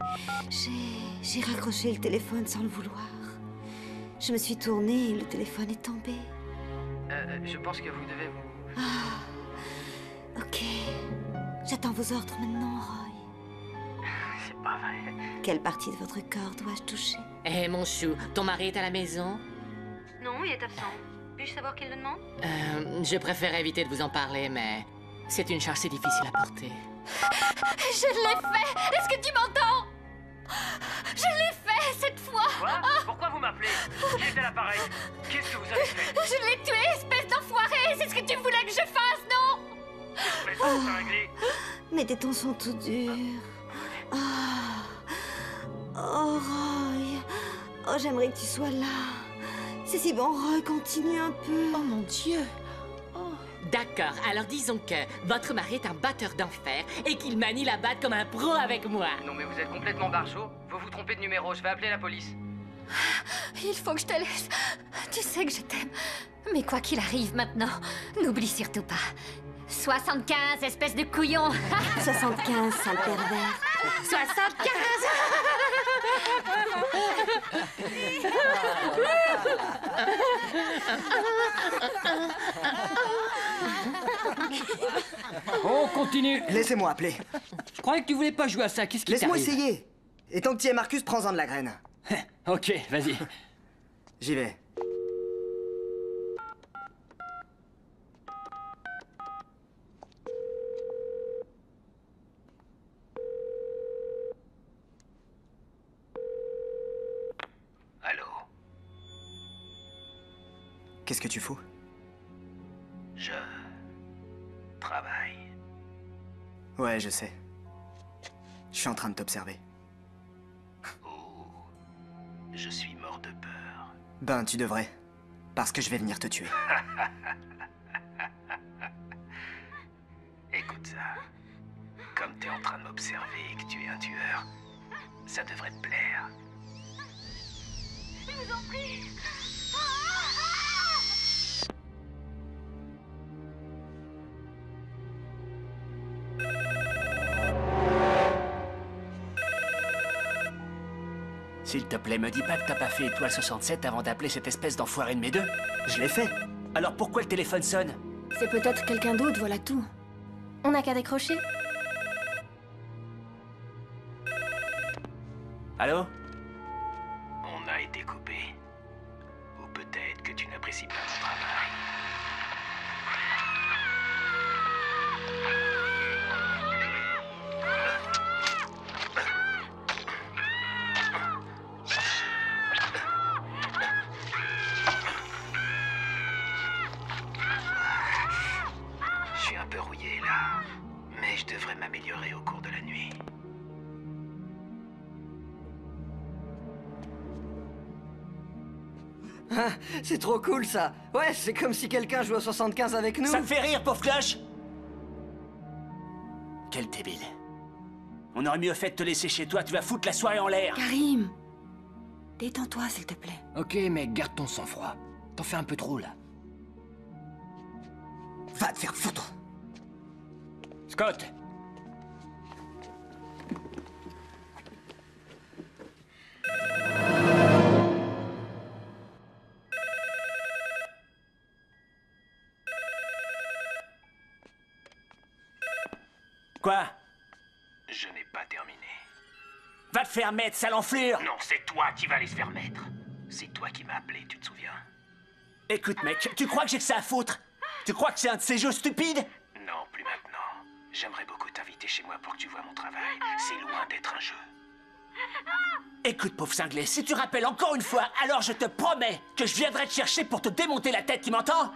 J'ai raccroché le téléphone sans le vouloir. Je me suis tournée et le téléphone est tombé. Je pense que vous devez vous... Ah, ok. J'attends vos ordres maintenant, Roy. C'est pas vrai. Quelle partie de votre corps dois-je toucher? Eh, mon chou, ton mari est à la maison? Non, il est absent. Puis-je savoir qui le demande? Je préfère éviter de vous en parler, mais c'est une charge si difficile à porter. Je l'ai fait! Est-ce que tu m'entends? Je l'ai fait cette fois! Quoi? Pourquoi vous m'appelez? Qui est à l'appareil? Qu'est-ce que vous avez fait? Je l'ai tué, espèce d'enfoiré! C'est ce que tu voulais que je fasse, non? C'est réglé. Mes tétons sont tout durs. Ah. Oh, Roy. Oh, j'aimerais que tu sois là. C'est si bon, Roy, continue un peu. Oh, mon Dieu. D'accord, alors disons que votre mari est un batteur d'enfer et qu'il manie la batte comme un pro avec moi. Non mais vous êtes complètement barjot. Vous vous trompez de numéro, je vais appeler la police. Il faut que je te laisse. Tu sais que je t'aime. Mais quoi qu'il arrive maintenant, n'oublie surtout pas. 75, espèce de couillon. 75, sale pervers. 75. On continue. Laissez-moi appeler. Je croyais que tu voulais pas jouer à ça. Qu'est-ce qui t'arrive? Laisse-moi essayer. Et tant que tu es Marcus, prends-en de la graine. Ok, vas-y. J'y vais. Allô? Qu'est-ce que tu fous? Je... travaille. Ouais, je sais. Je suis en train de t'observer. Je suis mort de peur. Ben, tu devrais. Parce que je vais venir te tuer. Écoute ça. Comme t'es en train de m'observer et que tu es un tueur, ça devrait te plaire. Je vous en prie. S'il te plaît, me dis pas que t'as pas fait étoile 67 avant d'appeler cette espèce d'enfoiré de mes deux. Je l'ai fait. Alors pourquoi le téléphone sonne? C'est peut-être quelqu'un d'autre, voilà tout. On n'a qu'à décrocher. Allô? On a été coupé. Ou peut-être que tu n'apprécies pas mon travail. Je suis un peu rouillé là, mais je devrais m'améliorer au cours de la nuit. Ah, c'est trop cool ça. Ouais, c'est comme si quelqu'un jouait au 75 avec nous. Ça me fait rire, pauvre cloche! Quel débile. On aurait mieux fait de te laisser chez toi, tu vas foutre la soirée en l'air. Karim, détends-toi, s'il te plaît. Ok, mais garde ton sang-froid. T'en fais un peu trop, là. Va te faire foutre. Scott! Quoi? Je n'ai pas terminé. Va te faire mettre, sale enflure! Non, c'est toi qui vas aller se faire mettre. C'est toi qui m'as appelé, tu te souviens? Écoute, mec, tu crois que j'ai que ça à foutre? Tu crois que c'est un de ces jeux stupides? Non, plus maintenant. J'aimerais beaucoup t'inviter chez moi pour que tu vois mon travail. C'est loin d'être un jeu. Écoute, pauvre cinglé, si tu rappelles encore une fois, alors je te promets que je viendrai te chercher pour te démonter la tête, tu m'entends?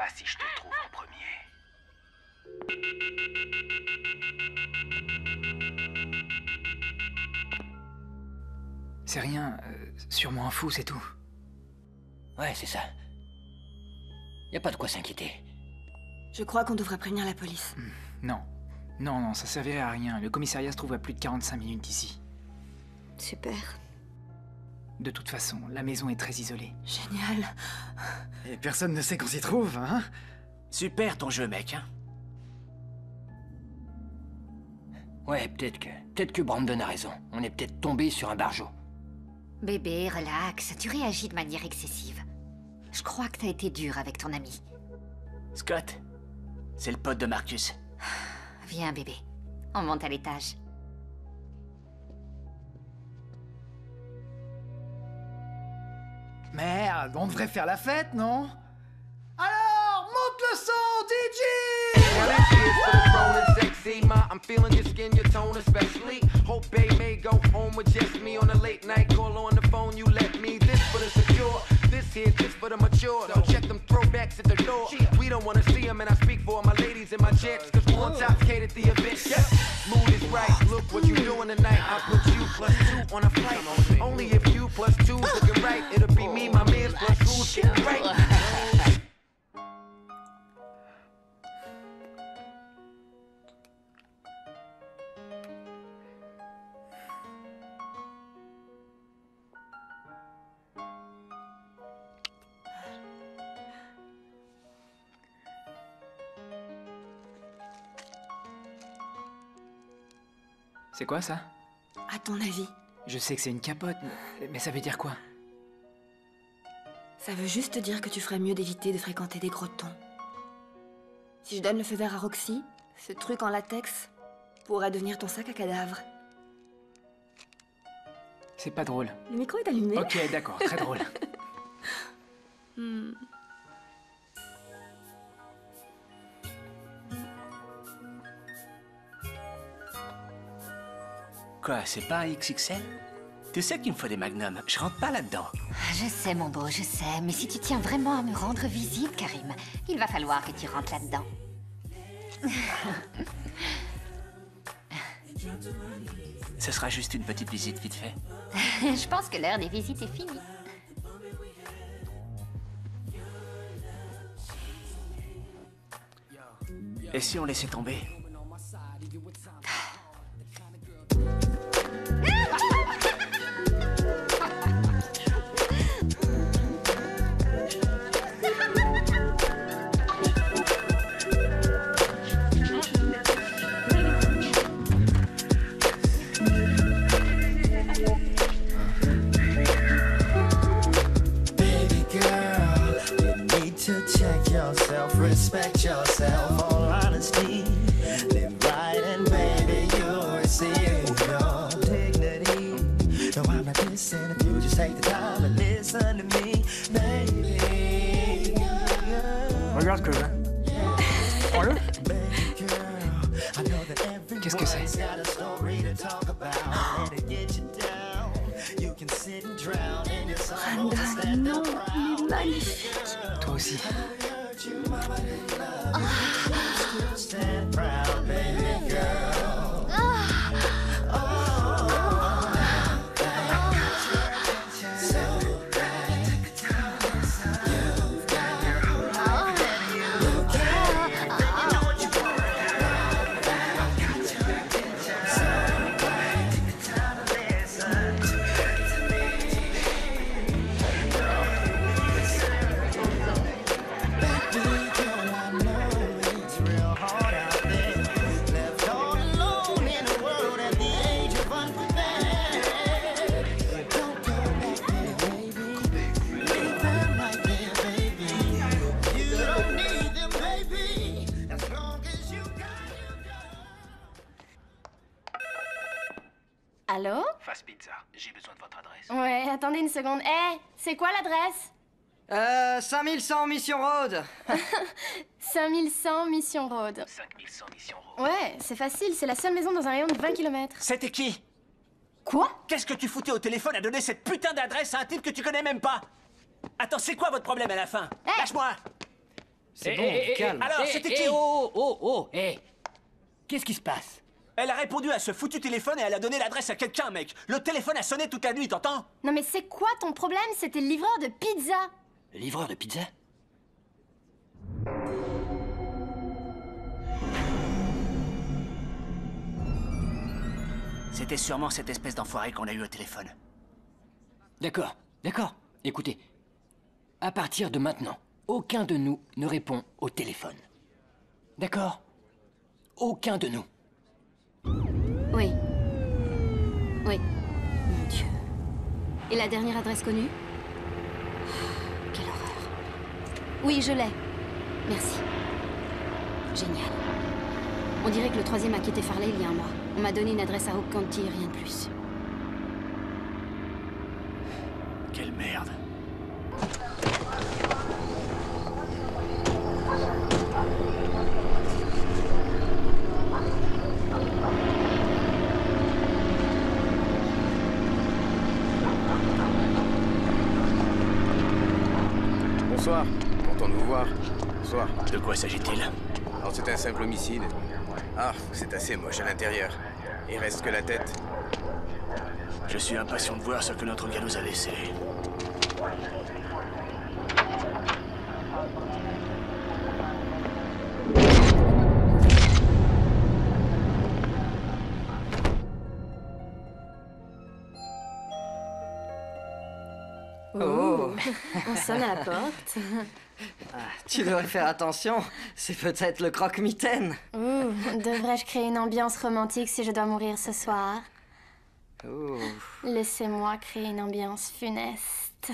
pas si je te trouve en premier. C'est rien, sûrement un fou, c'est tout. Ouais, c'est ça. Y a pas de quoi s'inquiéter. Je crois qu'on devrait prévenir la police. Non. Non, ça servirait à rien. Le commissariat se trouve à plus de 45 minutes d'ici. Super. De toute façon, la maison est très isolée. Génial. Et personne ne sait qu'on s'y trouve, hein? Super ton jeu, mec, hein? Ouais, peut-être que Brandon a raison. On est peut-être tombé sur un barjot. Bébé, relax, tu réagis de manière excessive. Je crois que t'as été dur avec ton ami. Scott, c'est le pote de Marcus. Viens, bébé. On monte à l'étage. Merde, on devrait faire la fête, non? Alors, monte le son, DJ! I'm feeling your skin, your tone especially. Hope babe may go home with just me on a late night call on the phone. You let me. This for the secure, this here's just for the mature. So check them throwbacks at the door. We don't wanna see them, and I speak for my ladies and my gents. Cause we're on top, cater the event. Yes, mood is right. Look what you doing tonight. I put you +2 on a flight. Only if you +2 looking right, it'll be me, my mans +2's getting right. C'est quoi ça? À ton avis? Je sais que c'est une capote, mais ça veut dire quoi? Ça veut juste dire que tu ferais mieux d'éviter de fréquenter des grottons. Si je donne le feu vert à Roxy, ce truc en latex pourrait devenir ton sac à cadavres. C'est pas drôle. Le micro est allumé. Ok, d'accord, très drôle. Quoi, c'est pas un XXL? Tu sais qu'il me faut des magnums, je rentre pas là-dedans. Je sais, mon beau, je sais. Mais si tu tiens vraiment à me rendre visite, Karim, il va falloir que tu rentres là-dedans. Ce sera juste une petite visite vite fait. Je pense que l'heure des visites est finie. Et si on laissait tomber? Respect yourself, all honesty. Live right and baby, you'll receive your dignity. No, I'm not dissing if you just take the time and listen to me, baby. Regarde ce que je veux. Prends-le. Qu'est-ce que c'est? Brandon, non, il est magnifique. Toi aussi. Stand proud, baby girl. Allô? Fast Pizza, j'ai besoin de votre adresse. Ouais, attendez une seconde. Hé, c'est quoi l'adresse? 5100 Mission Road. 5100 Mission Road. 5100 Mission Road. Ouais, c'est facile, c'est la seule maison dans un rayon de 20 km. C'était qui? Quoi? Qu'est-ce que tu foutais au téléphone à donner cette putain d'adresse à un type que tu connais même pas? Attends, c'est quoi votre problème à la fin? Hey. Lâche-moi! C'est bon, calme. Alors, c'était qui? Qu'est-ce qui se passe? Elle a répondu à ce foutu téléphone et elle a donné l'adresse à quelqu'un, mec. Le téléphone a sonné toute la nuit, t'entends? Non mais c'est quoi ton problème? C'était le livreur de pizza. Le livreur de pizza? C'était sûrement cette espèce d'enfoiré qu'on a eu au téléphone. D'accord, d'accord. Écoutez, à partir de maintenant, aucun de nous ne répond au téléphone. D'accord? Aucun de nous. Oui. Oui. Mon Dieu. Et la dernière adresse connue? Quelle horreur. Oui, je l'ai. Merci. Génial. On dirait que le troisième a quitté Farley il y a un mois. On m'a donné une adresse à Hope County, rien de plus. Quelle merde. Bonsoir, content de vous voir. Bonsoir. De quoi s'agit-il? Alors c'est un simple homicide. Ah, c'est assez moche à l'intérieur. Il reste que la tête. Je suis impatient de voir ce que notre gars nous a laissé. Oh. On sonne à la porte. Tu devrais faire attention, c'est peut-être le croque-mitaine. Devrais-je créer une ambiance romantique si je dois mourir ce soir? Laissez-moi créer une ambiance funeste.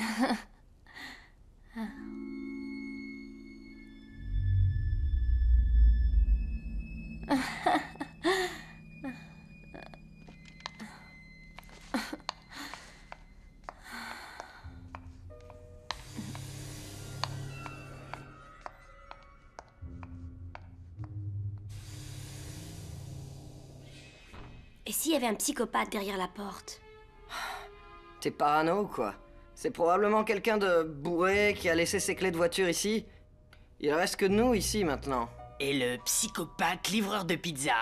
Et s'il y avait un psychopathe derrière la porte? T'es parano ou quoi? C'est probablement quelqu'un de bourré qui a laissé ses clés de voiture ici. Il reste que nous ici maintenant. Et le psychopathe livreur de pizza.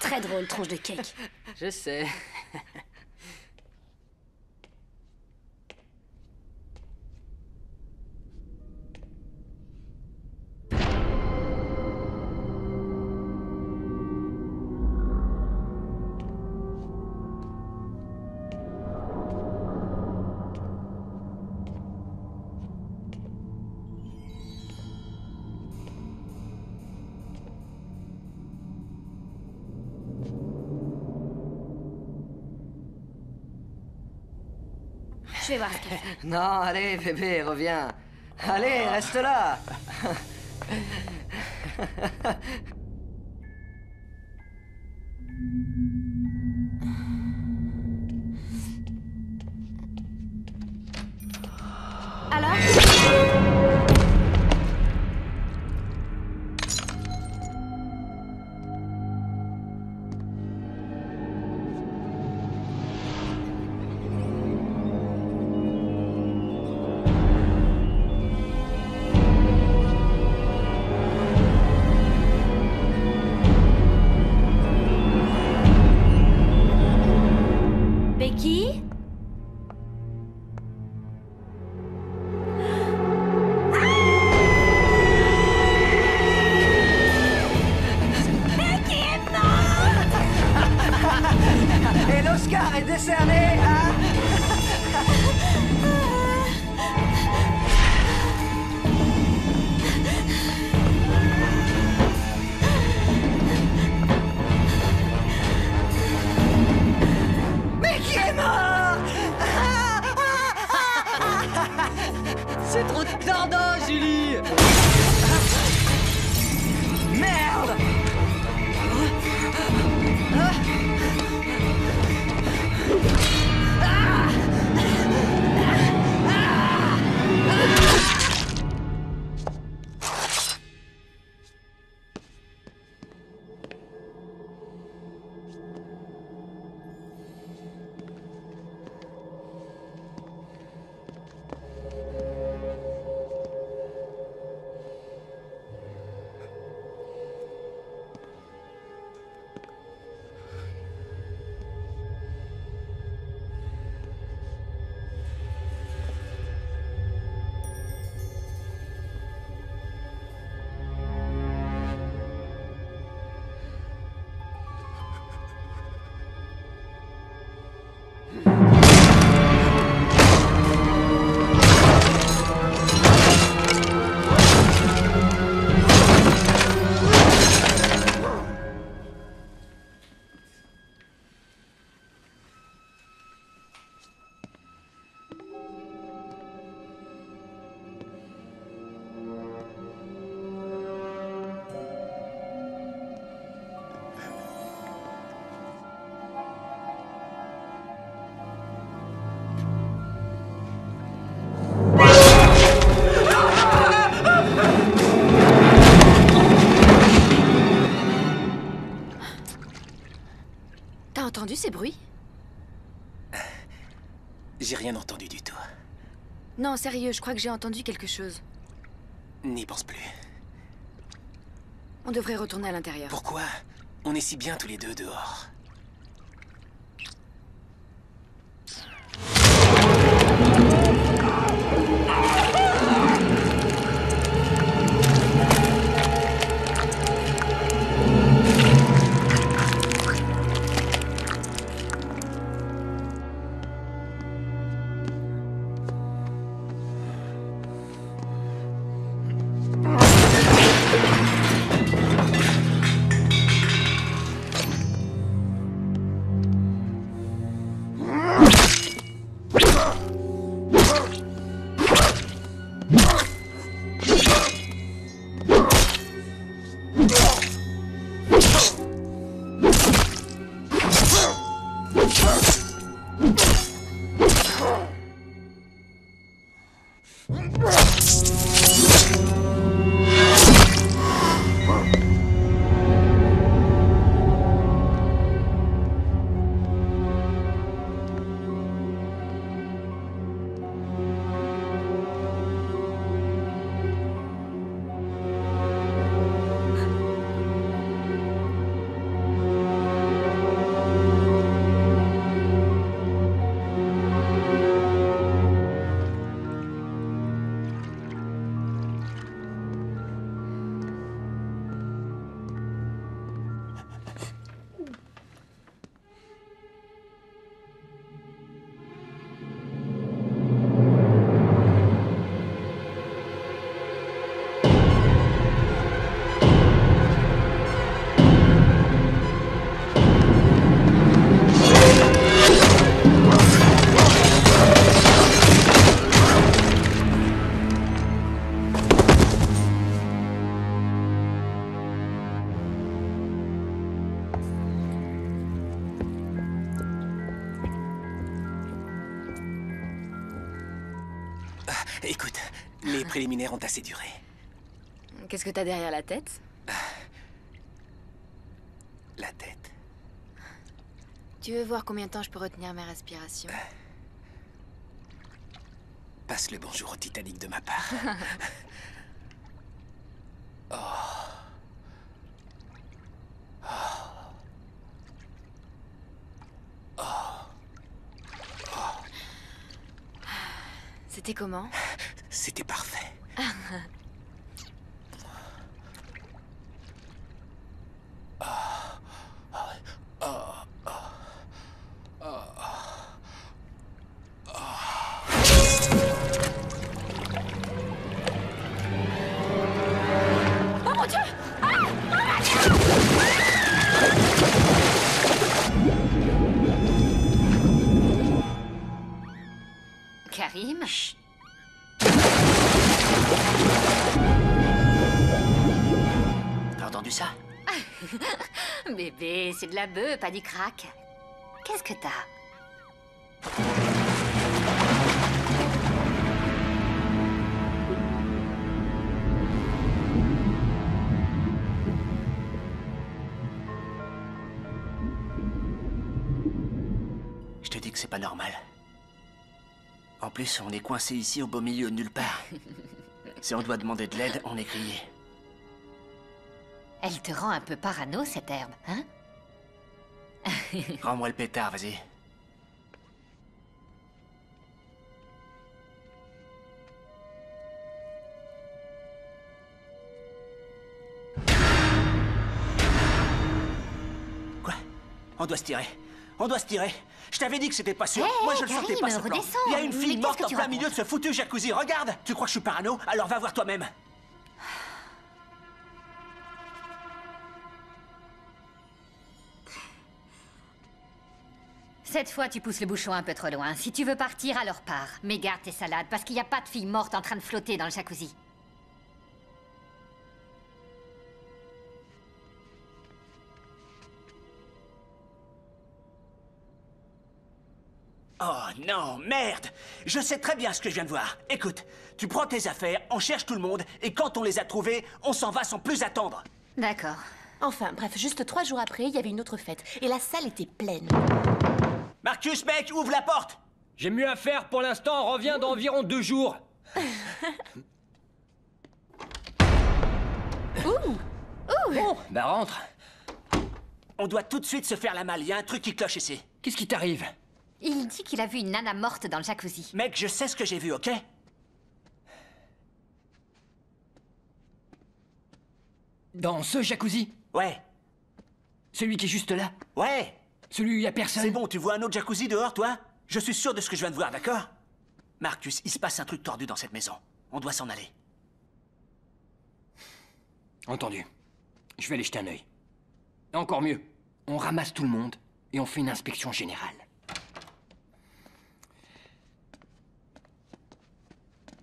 Très drôle, tronche de cake. Je sais. Je vais voir ce qu'elle fait. Non, allez, bébé, reviens. Allez, reste là. Alors? Becky? Et l'Oscar est décerné à... Mais qui est mort? C'est trop tordant, Julie. Merde. Ah! entendu ces bruits? J'ai rien entendu du tout. Non, sérieux, je crois que j'ai entendu quelque chose. N'y pense plus. On devrait retourner à l'intérieur. Pourquoi? On est si bien tous les deux dehors. Écoute, les préliminaires ont assez duré. Qu'est-ce que t'as derrière la tête? La tête. Tu veux voir combien de temps je peux retenir mes respirations? Passe le bonjour au Titanic de ma part. Oh. Oh. Oh. Oh. C'était comment? C'était parfait. Oh mon Dieu! Karim? T'as entendu ça? Bébé, c'est de la bœuf, pas du crack. Qu'est-ce que t'as? Je te dis que c'est pas normal. En plus, on est coincé ici au beau milieu de nulle part. Si on doit demander de l'aide, on est grillé. Elle te rend un peu parano, cette herbe, hein? Rends-moi le pétard, vas-y. Quoi? On doit se tirer. On doit se tirer. Je t'avais dit que c'était pas sûr. Hey, moi, je le Karim, sentais pas, ce plan. redescends. Il y a une fille Mais morte qu'est-ce en que tu plein racontes? milieu de ce foutu jacuzzi. Regarde! Tu crois que je suis parano? Alors va voir toi-même. Cette fois, tu pousses le bouchon un peu trop loin. Si tu veux partir, alors pars. Mais garde tes salades, parce qu'il n'y a pas de fille morte en train de flotter dans le jacuzzi. Oh non, merde! Je sais très bien ce que je viens de voir. Écoute, tu prends tes affaires, on cherche tout le monde, et quand on les a trouvés, on s'en va sans plus attendre. D'accord. Enfin, bref, juste 3 jours après, il y avait une autre fête. Et la salle était pleine. Marcus, mec, ouvre la porte! J'ai mieux à faire pour l'instant, reviens dans environ 2 jours. Bon, bah rentre. On doit tout de suite se faire la malle, il y a un truc qui cloche ici. Qu'est-ce qui t'arrive? Il dit qu'il a vu une nana morte dans le jacuzzi. Mec, je sais ce que j'ai vu, ok? Dans ce jacuzzi? Ouais. Celui qui est juste là? Ouais. Celui où il y a personne? C'est bon, tu vois un autre jacuzzi dehors, toi? Je suis sûr de ce que je viens de voir, d'accord? Marcus, il se passe un truc tordu dans cette maison. On doit s'en aller. Entendu. Je vais aller jeter un œil. Et encore mieux, on ramasse tout le monde et on fait une inspection générale.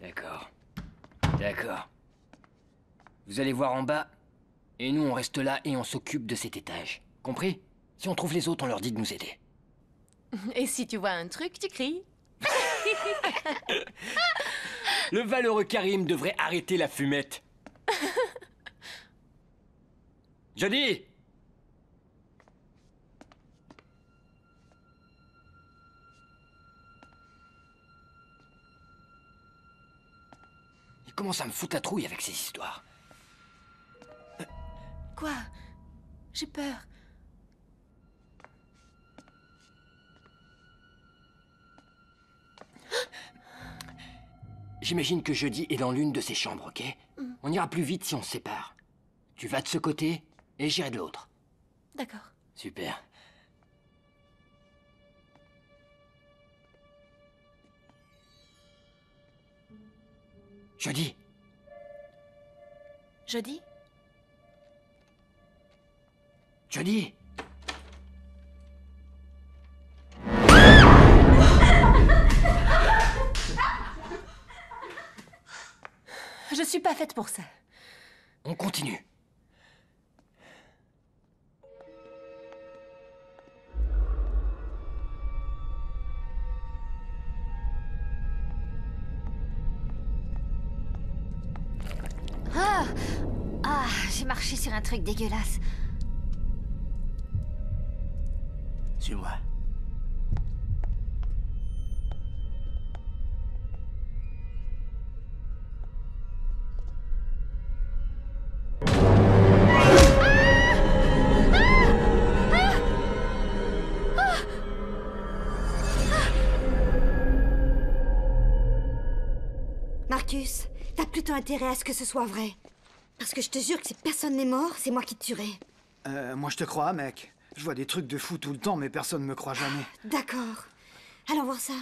D'accord. D'accord. Vous allez voir en bas, et nous on reste là et on s'occupe de cet étage. Compris? Si on trouve les autres, on leur dit de nous aider. Et si tu vois un truc, tu cries. Le valeureux Karim devrait arrêter la fumette. Jody! Il commence à me foutre la trouille avec ces histoires. Quoi? J'ai peur. J'imagine que Jody est dans l'une de ces chambres, ok? On ira plus vite si on se sépare. Tu vas de ce côté et j'irai de l'autre. D'accord. Super. Jody. Jody? Jody. Je suis pas faite pour ça. On continue. J'ai marché sur un truc dégueulasse. Suis-moi. Marcus, t'as plutôt intérêt à ce que ce soit vrai. Parce que je te jure que si personne n'est mort, c'est moi qui te tuerai. Moi je te crois, mec. Je vois des trucs de fou tout le temps, mais personne me croit jamais. D'accord. Allons voir ça.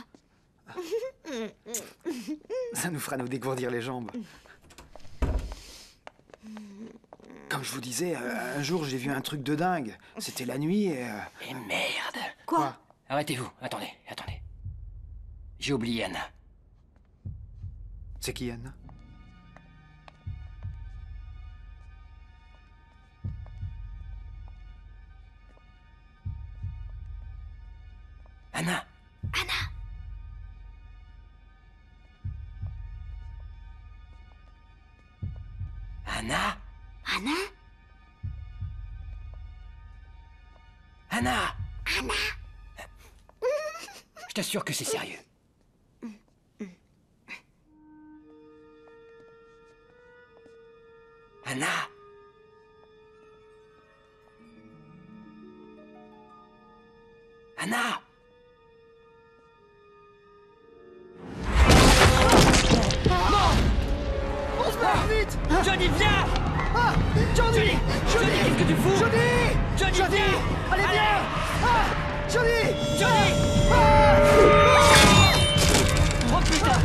Ça nous fera nous dégourdir les jambes. Comme je vous disais, un jour j'ai vu un truc de dingue. C'était la nuit et... Et merde. Quoi? Arrêtez-vous. Attendez. J'ai oublié Anna. C'est qui, Anna? Anna. Anna. Je t'assure que c'est sérieux. Anna. On se barre vite! Johnny, viens! Johnny! Qu'est-ce que tu fous? Johnny, viens! Allez, viens! Johnny! Oh putain!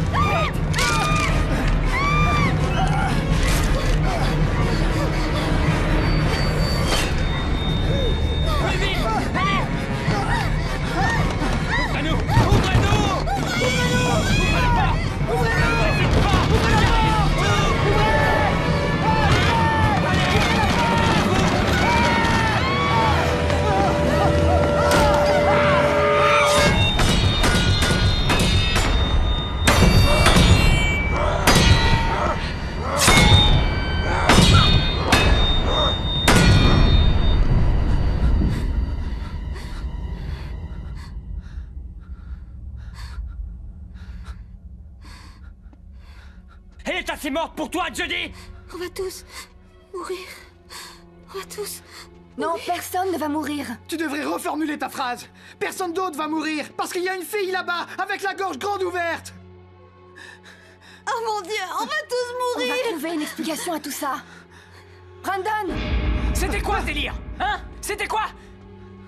Plus vite! Allez! Ouvrez-nous! assez morte pour toi, Jodie? On va tous mourir. On va tous... Non, personne ne va mourir. Tu devrais reformuler ta phrase. Personne d'autre va mourir parce qu'il y a une fille là-bas avec la gorge grande ouverte. Oh mon Dieu, on va tous mourir. On va trouver une explication à tout ça. Brandon! C'était quoi ce délire? Hein? C'était quoi?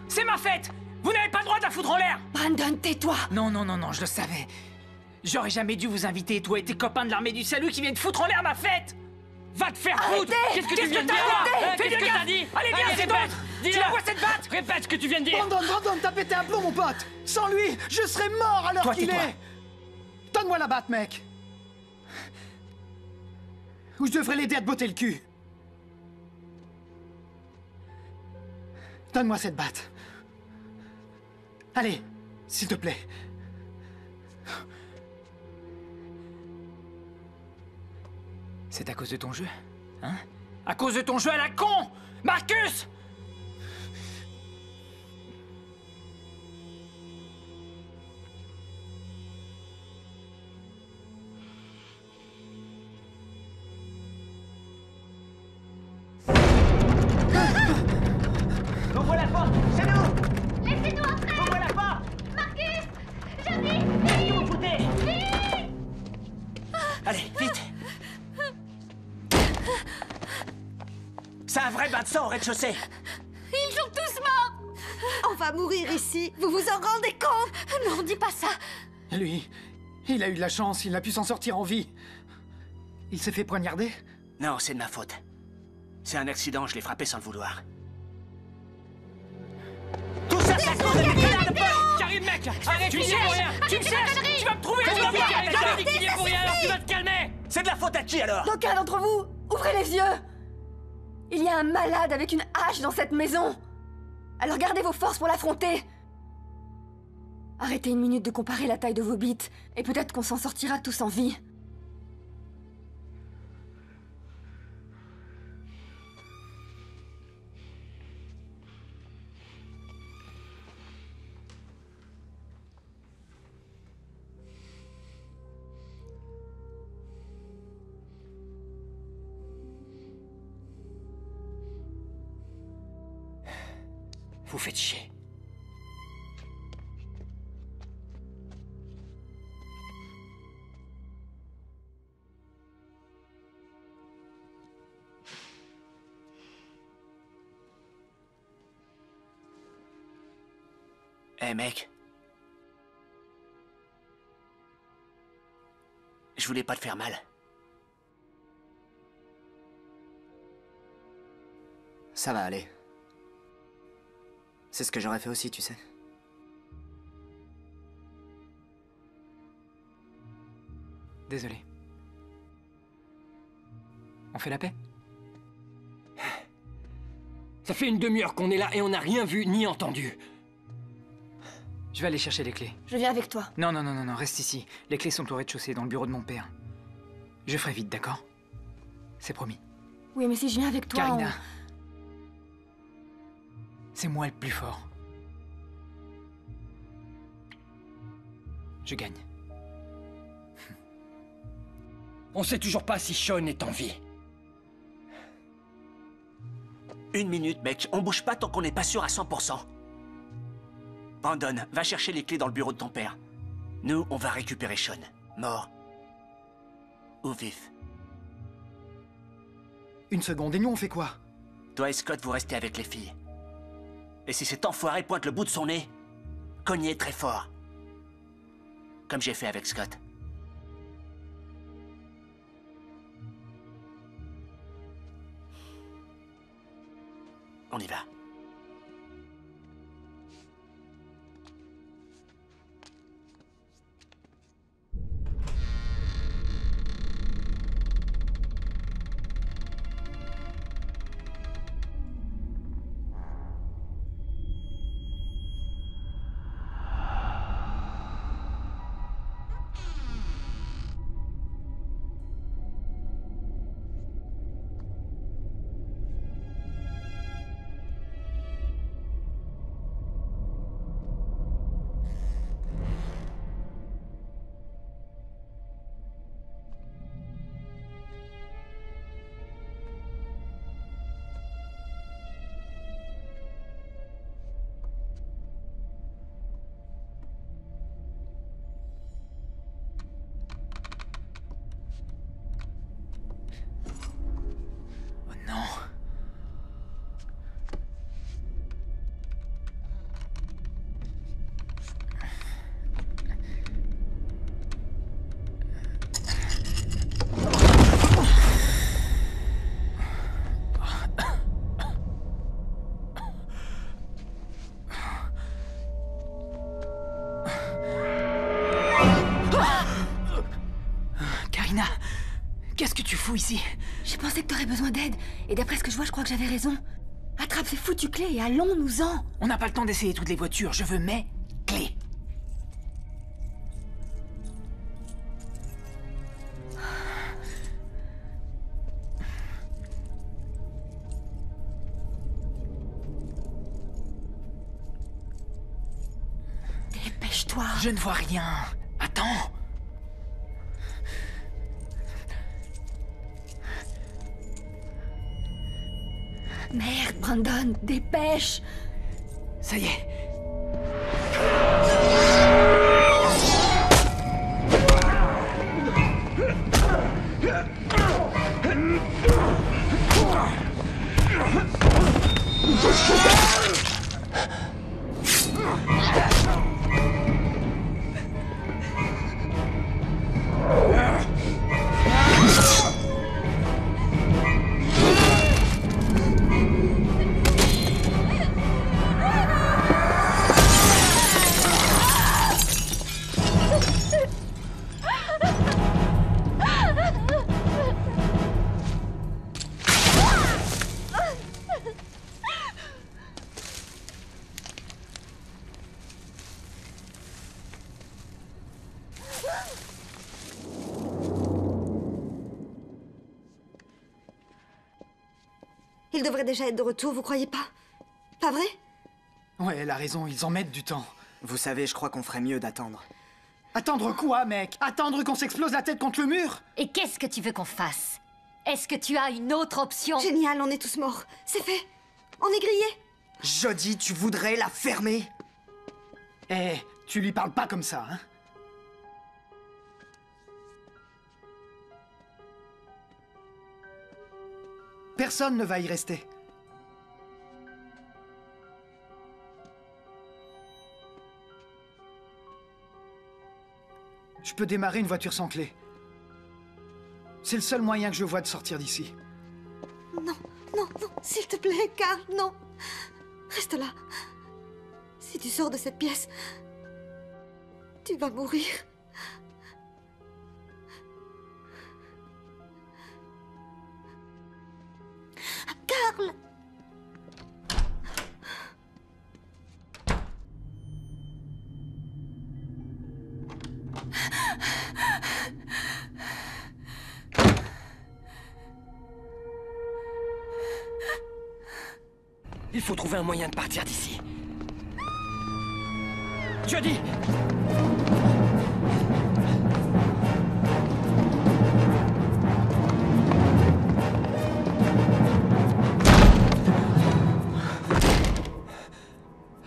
C'est ma fête! Vous n'avez pas le droit de la foutre en l'air! Brandon, tais-toi! Non, non, non, non, je le savais. J'aurais jamais dû vous inviter, toi et tes copains de l'armée du salut qui viennent foutre en l'air ma fête! Va te faire foutre! Qu'est-ce que tu viens de dire? Fais Qu'est-ce que t'as dit? Allez, viens, c'est répète! Tu la vois cette batte? Répète ce que tu viens de dire! Brandon, t'as pété un plomb, mon pote! Sans lui, je serais mort à l'heure qu'il est! Donne-moi la batte, mec! Ou je devrais l'aider à te botter le cul. Donne-moi cette batte. Allez, s'il te plaît. C'est à cause de ton jeu? Hein? À cause de ton jeu à la con! Marcus! Ouvre la porte! C'est nous! Laissez-nous entrer! Ouvre la porte! Marcus! Jodie! Qu'est-ce que vous foutez? Vite! Allez, vite! C'est un vrai bain de sang au rez-de-chaussée! Ils sont tous morts. On va mourir ici. Vous vous en rendez compte? Non, dis pas ça. Lui, il a eu de la chance, il a pu s'en sortir en vie. Il s'est fait poignarder? Non, c'est de ma faute. C'est un accident, je l'ai frappé sans le vouloir. Tout ça, c'est à cause de mes connards de poche! Karim, mec! Arrête, tu me sais pour rien! Tu me sais! Tu vas me trouver! Tu vas voir! Arrête, qu'il y est pour rien, alors tu vas te calmer! C'est de la faute à qui, alors? D'aucuns d'entre vous, ouvrez les yeux! Il y a un malade avec une hache dans cette maison! Alors gardez vos forces pour l'affronter! Arrêtez une minute de comparer la taille de vos bites, et peut-être qu'on s'en sortira tous en vie. Vous faites chier. Eh mec. Je voulais pas te faire mal. Ça va aller. C'est ce que j'aurais fait aussi, tu sais. Désolé. On fait la paix? Ça fait une demi-heure qu'on est là et on n'a rien vu ni entendu. Je vais aller chercher les clés. Je viens avec toi. Non, non, non, non, non, reste ici. Les clés sont au rez-de-chaussée, dans le bureau de mon père. Je ferai vite, d'accord? C'est promis. Oui, mais si je viens avec toi, Karina. C'est moi le plus fort. Je gagne. On sait toujours pas si Sean est en vie. Une minute, mec. On bouge pas tant qu'on n'est pas sûr à 100%. Brandon, va chercher les clés dans le bureau de ton père. Nous, on va récupérer Sean. Mort. Ou vif. Une seconde, et nous on fait quoi? Toi et Scott, vous restez avec les filles. Et si cet enfoiré pointe le bout de son nez, cognez très fort. Comme j'ai fait avec Scott. On y va. que tu fous ici? J'ai pensé que t'aurais besoin d'aide. Et d'après ce que je vois, je crois que j'avais raison. Attrape ces foutues clés et allons-nous-en. On n'a pas le temps d'essayer toutes les voitures. Je veux mes clés. Dépêche-toi. Je ne vois rien. Attends. Merde, Brandon, dépêche. Ça y est. Il devrait déjà être de retour, vous croyez pas? Pas vrai? Ouais, elle a raison, ils en mettent du temps. Vous savez, je crois qu'on ferait mieux d'attendre. Attendre quoi, mec? Attendre qu'on s'explose la tête contre le mur? Et qu'est-ce que tu veux qu'on fasse? Est-ce que tu as une autre option? Génial, on est tous morts. C'est fait. On est grillés. Jodie, tu voudrais la fermer? Eh, tu lui parles pas comme ça, hein? Personne ne va y rester. Je peux démarrer une voiture sans clé. C'est le seul moyen que je vois de sortir d'ici. Non, non, non, s'il te plaît, Carl, non. Reste là. Si tu sors de cette pièce, tu vas mourir. Carl! Il faut trouver un moyen de partir d'ici. Jodie!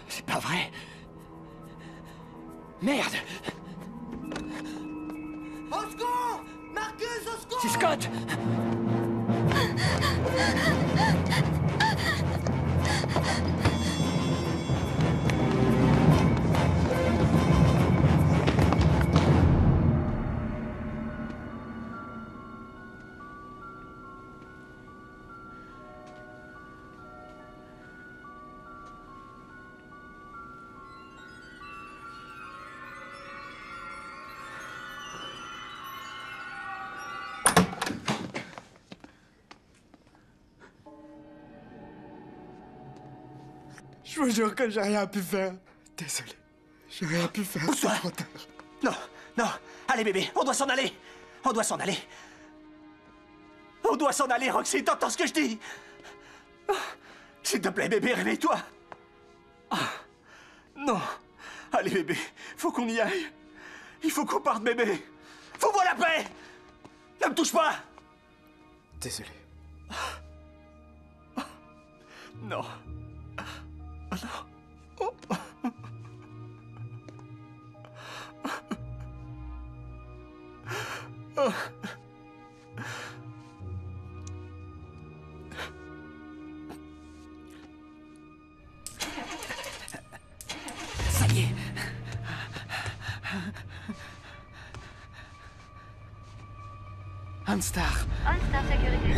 C'est pas vrai. Merde! Au secours! Marcus, au secours! C'est Scott! Je vous jure que j'ai rien pu faire. Désolé. J'ai rien pu faire. Pousse-toi. C'est trop tard. Non, non. Allez, bébé, on doit s'en aller. On doit s'en aller. On doit s'en aller, Roxy. T'entends ce que je dis? S'il te plaît, bébé, réveille-toi. Non. Allez, bébé, faut qu'on y aille. Il faut qu'on parte, bébé. Fous-moi la paix. Ne me touche pas. Désolé. Non. Ça y est. Unstar. Unstar Sécurité.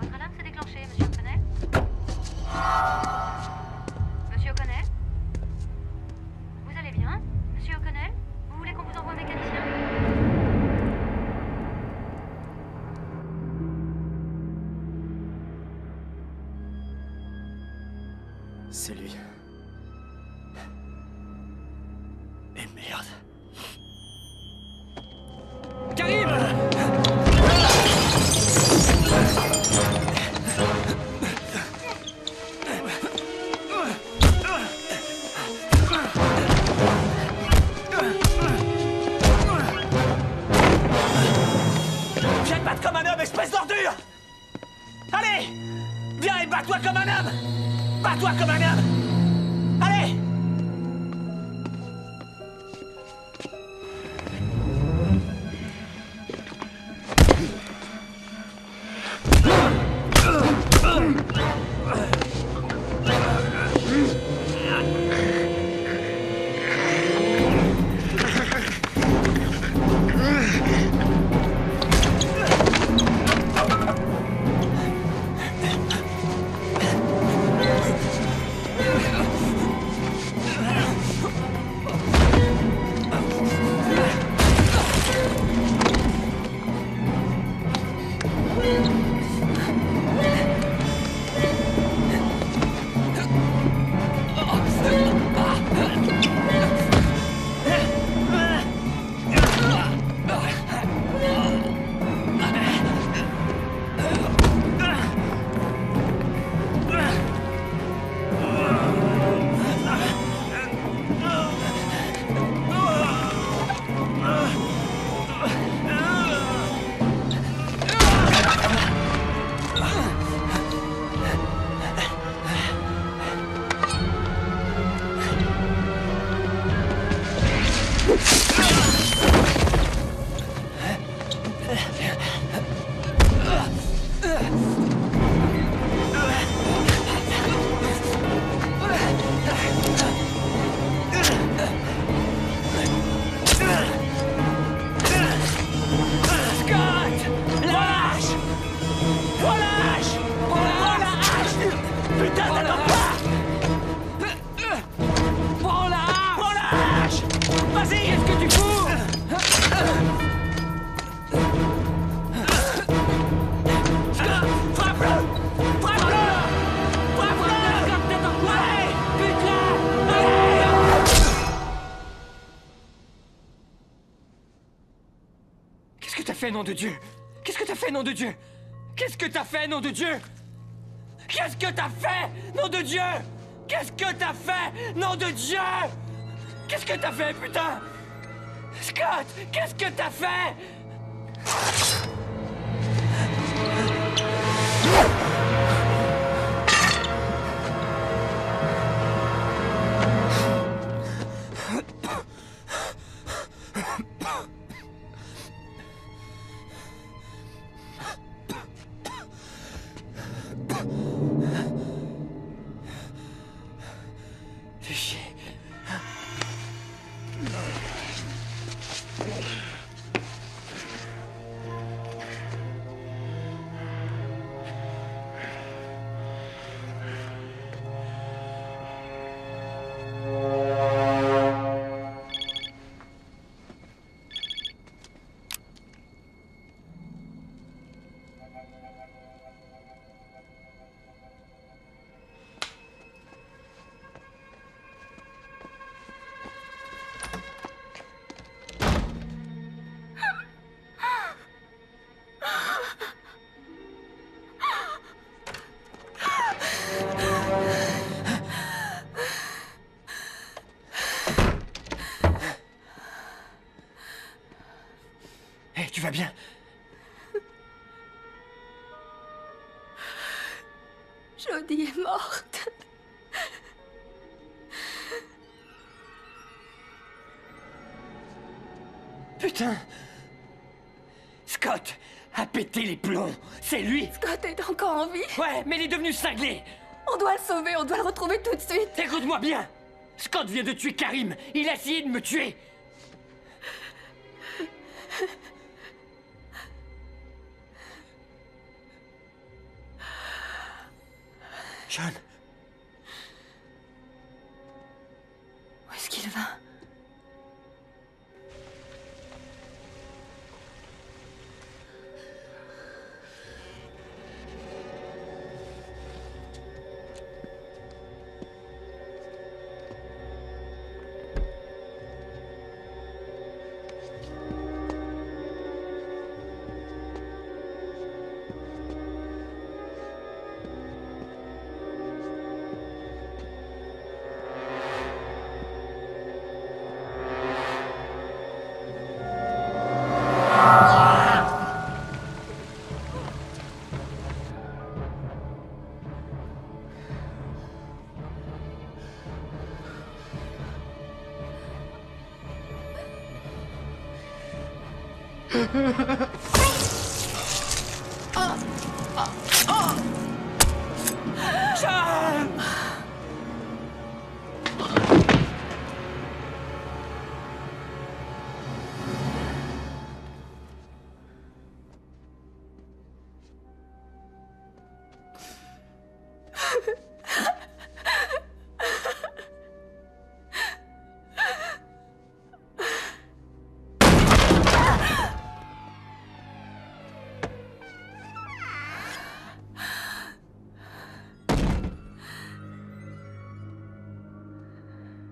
Votre alarme s'est déclenchée, monsieur O'Connell. Bats-toi comme un homme! Bats-toi comme un homme! Allez! Nom de Dieu! Qu'est-ce que t'as fait, nom de Dieu? Qu'est-ce que t'as fait, nom de Dieu? Qu'est-ce que t'as fait, nom de Dieu? Qu'est-ce que t'as fait, nom de Dieu? Qu'est-ce que t'as fait, putain? Scott, qu'est-ce que t'as fait? Tu vas bien? Jodie est morte. Putain! Scott a pété les plombs. C'est lui. Scott est encore en vie. Ouais, mais il est devenu cinglé. On doit le sauver, on doit le retrouver tout de suite. Écoute-moi bien. Scott vient de tuer Karim. Il a essayé de me tuer. John. Où est-ce qu'il va?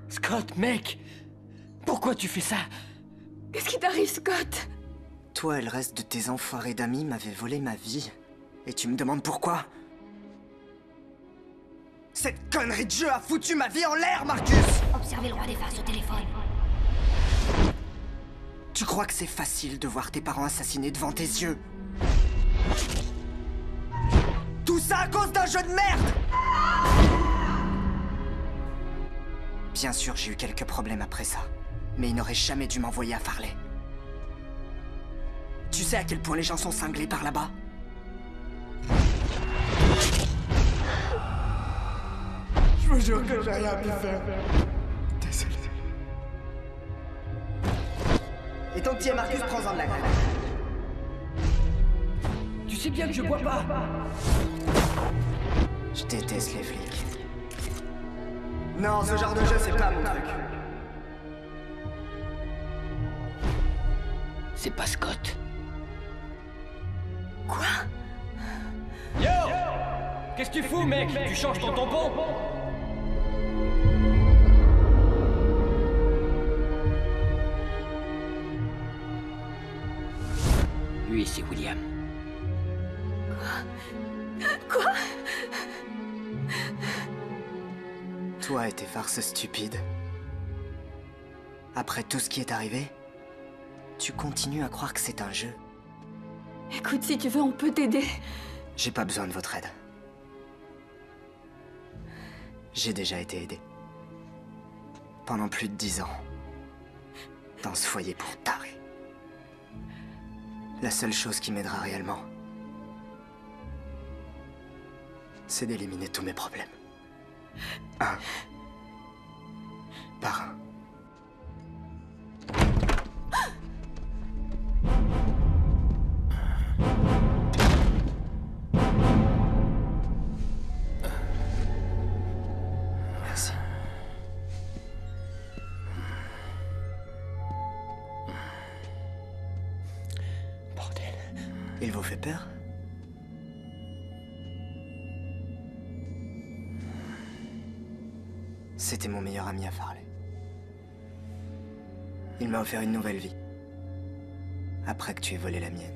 Scott, mec! Pourquoi tu fais ça? Qu'est-ce qui t'arrive, Scott? Toi et le reste de tes enfoirés d'amis m'avaient volé ma vie. Et tu me demandes pourquoi? Cette connerie de jeu a foutu ma vie en l'air, Marcus! Observez le roi des farces au téléphone. Tu crois que c'est facile de voir tes parents assassinés devant tes yeux? Tout ça à cause d'un jeu de merde! Bien sûr, j'ai eu quelques problèmes après ça. Mais il n'aurait jamais dû m'envoyer à Farley. Tu sais à quel point les gens sont cinglés par là-bas? Je vous jure que j'ai rien pu faire. Désolé. Et ton petit Marcus, prends-en de la graine. Tu sais bien que je bois pas. Je déteste les flics. Non, ce genre de jeu, c'est pas mon truc. C'est pas Scott. Quoi? Yo! Qu'est-ce que tu fous, mec? Tu changes ton tampon? Lui, c'est William. Quoi? Toi et tes farces stupides. Après tout ce qui est arrivé, tu continues à croire que c'est un jeu. Écoute, si tu veux, on peut t'aider. J'ai pas besoin de votre aide. J'ai déjà été aidé. Pendant plus de 10 ans. Dans ce foyer pour tarés. La seule chose qui m'aidera réellement, c'est d'éliminer tous mes problèmes. Un par un. Merci. Bordel. Il vous fait peur? C'était mon meilleur ami à Farley. Il m'a offert une nouvelle vie. Après que tu aies volé la mienne.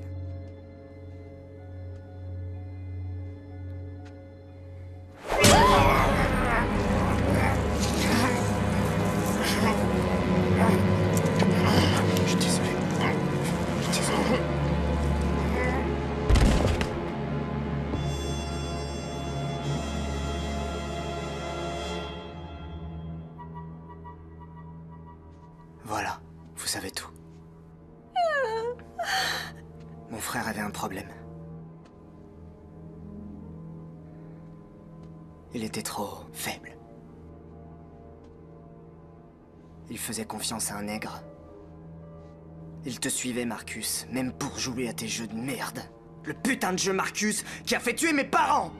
Je suis désolé. Je suis désolé. Voilà, vous savez tout. Mon frère avait un problème. Il était trop faible. Il faisait confiance à un nègre. Il te suivait, Marcus, même pour jouer à tes jeux de merde. Le putain de jeu Marcus qui a fait tuer mes parents!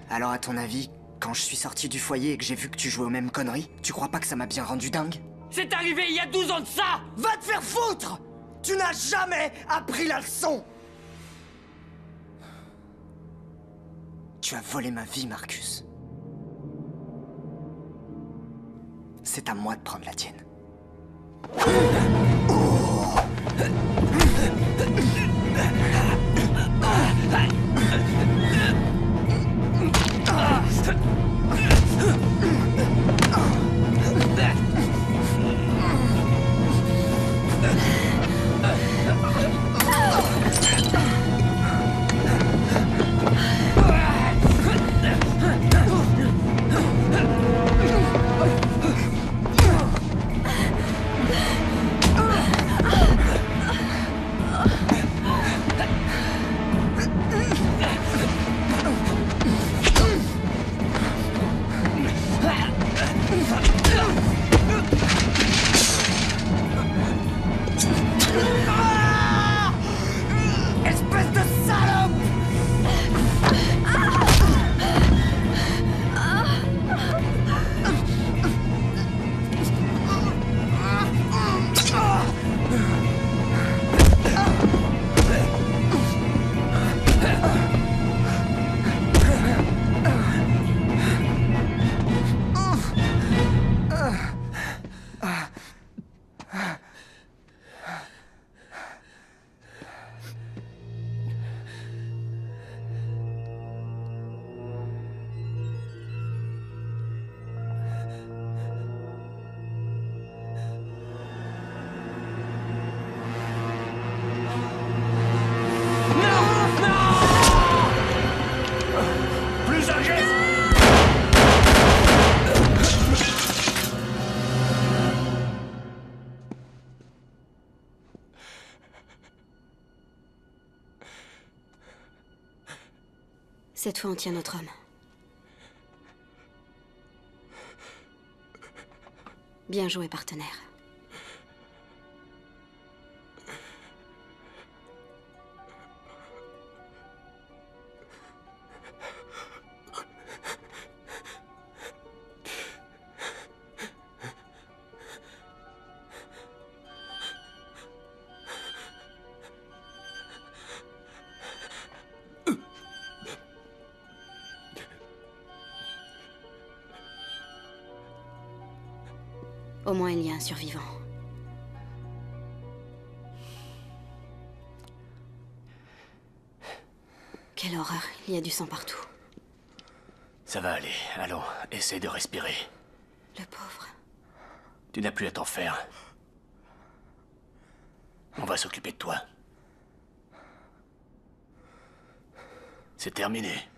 Alors à ton avis, quand je suis sorti du foyer et que j'ai vu que tu jouais aux mêmes conneries, tu crois pas que ça m'a bien rendu dingue? C'est arrivé il y a 12 ans de ça! Va te faire foutre! Tu n'as jamais appris la leçon! Tu as volé ma vie, Marcus. C'est à moi de prendre la tienne. Cette fois, on tient notre homme. Bien joué, partenaire. Au moins, il y a un survivant. Quelle horreur, il y a du sang partout. Ça va aller, allons, essaie de respirer. Le pauvre. Tu n'as plus à t'en faire. On va s'occuper de toi. C'est terminé.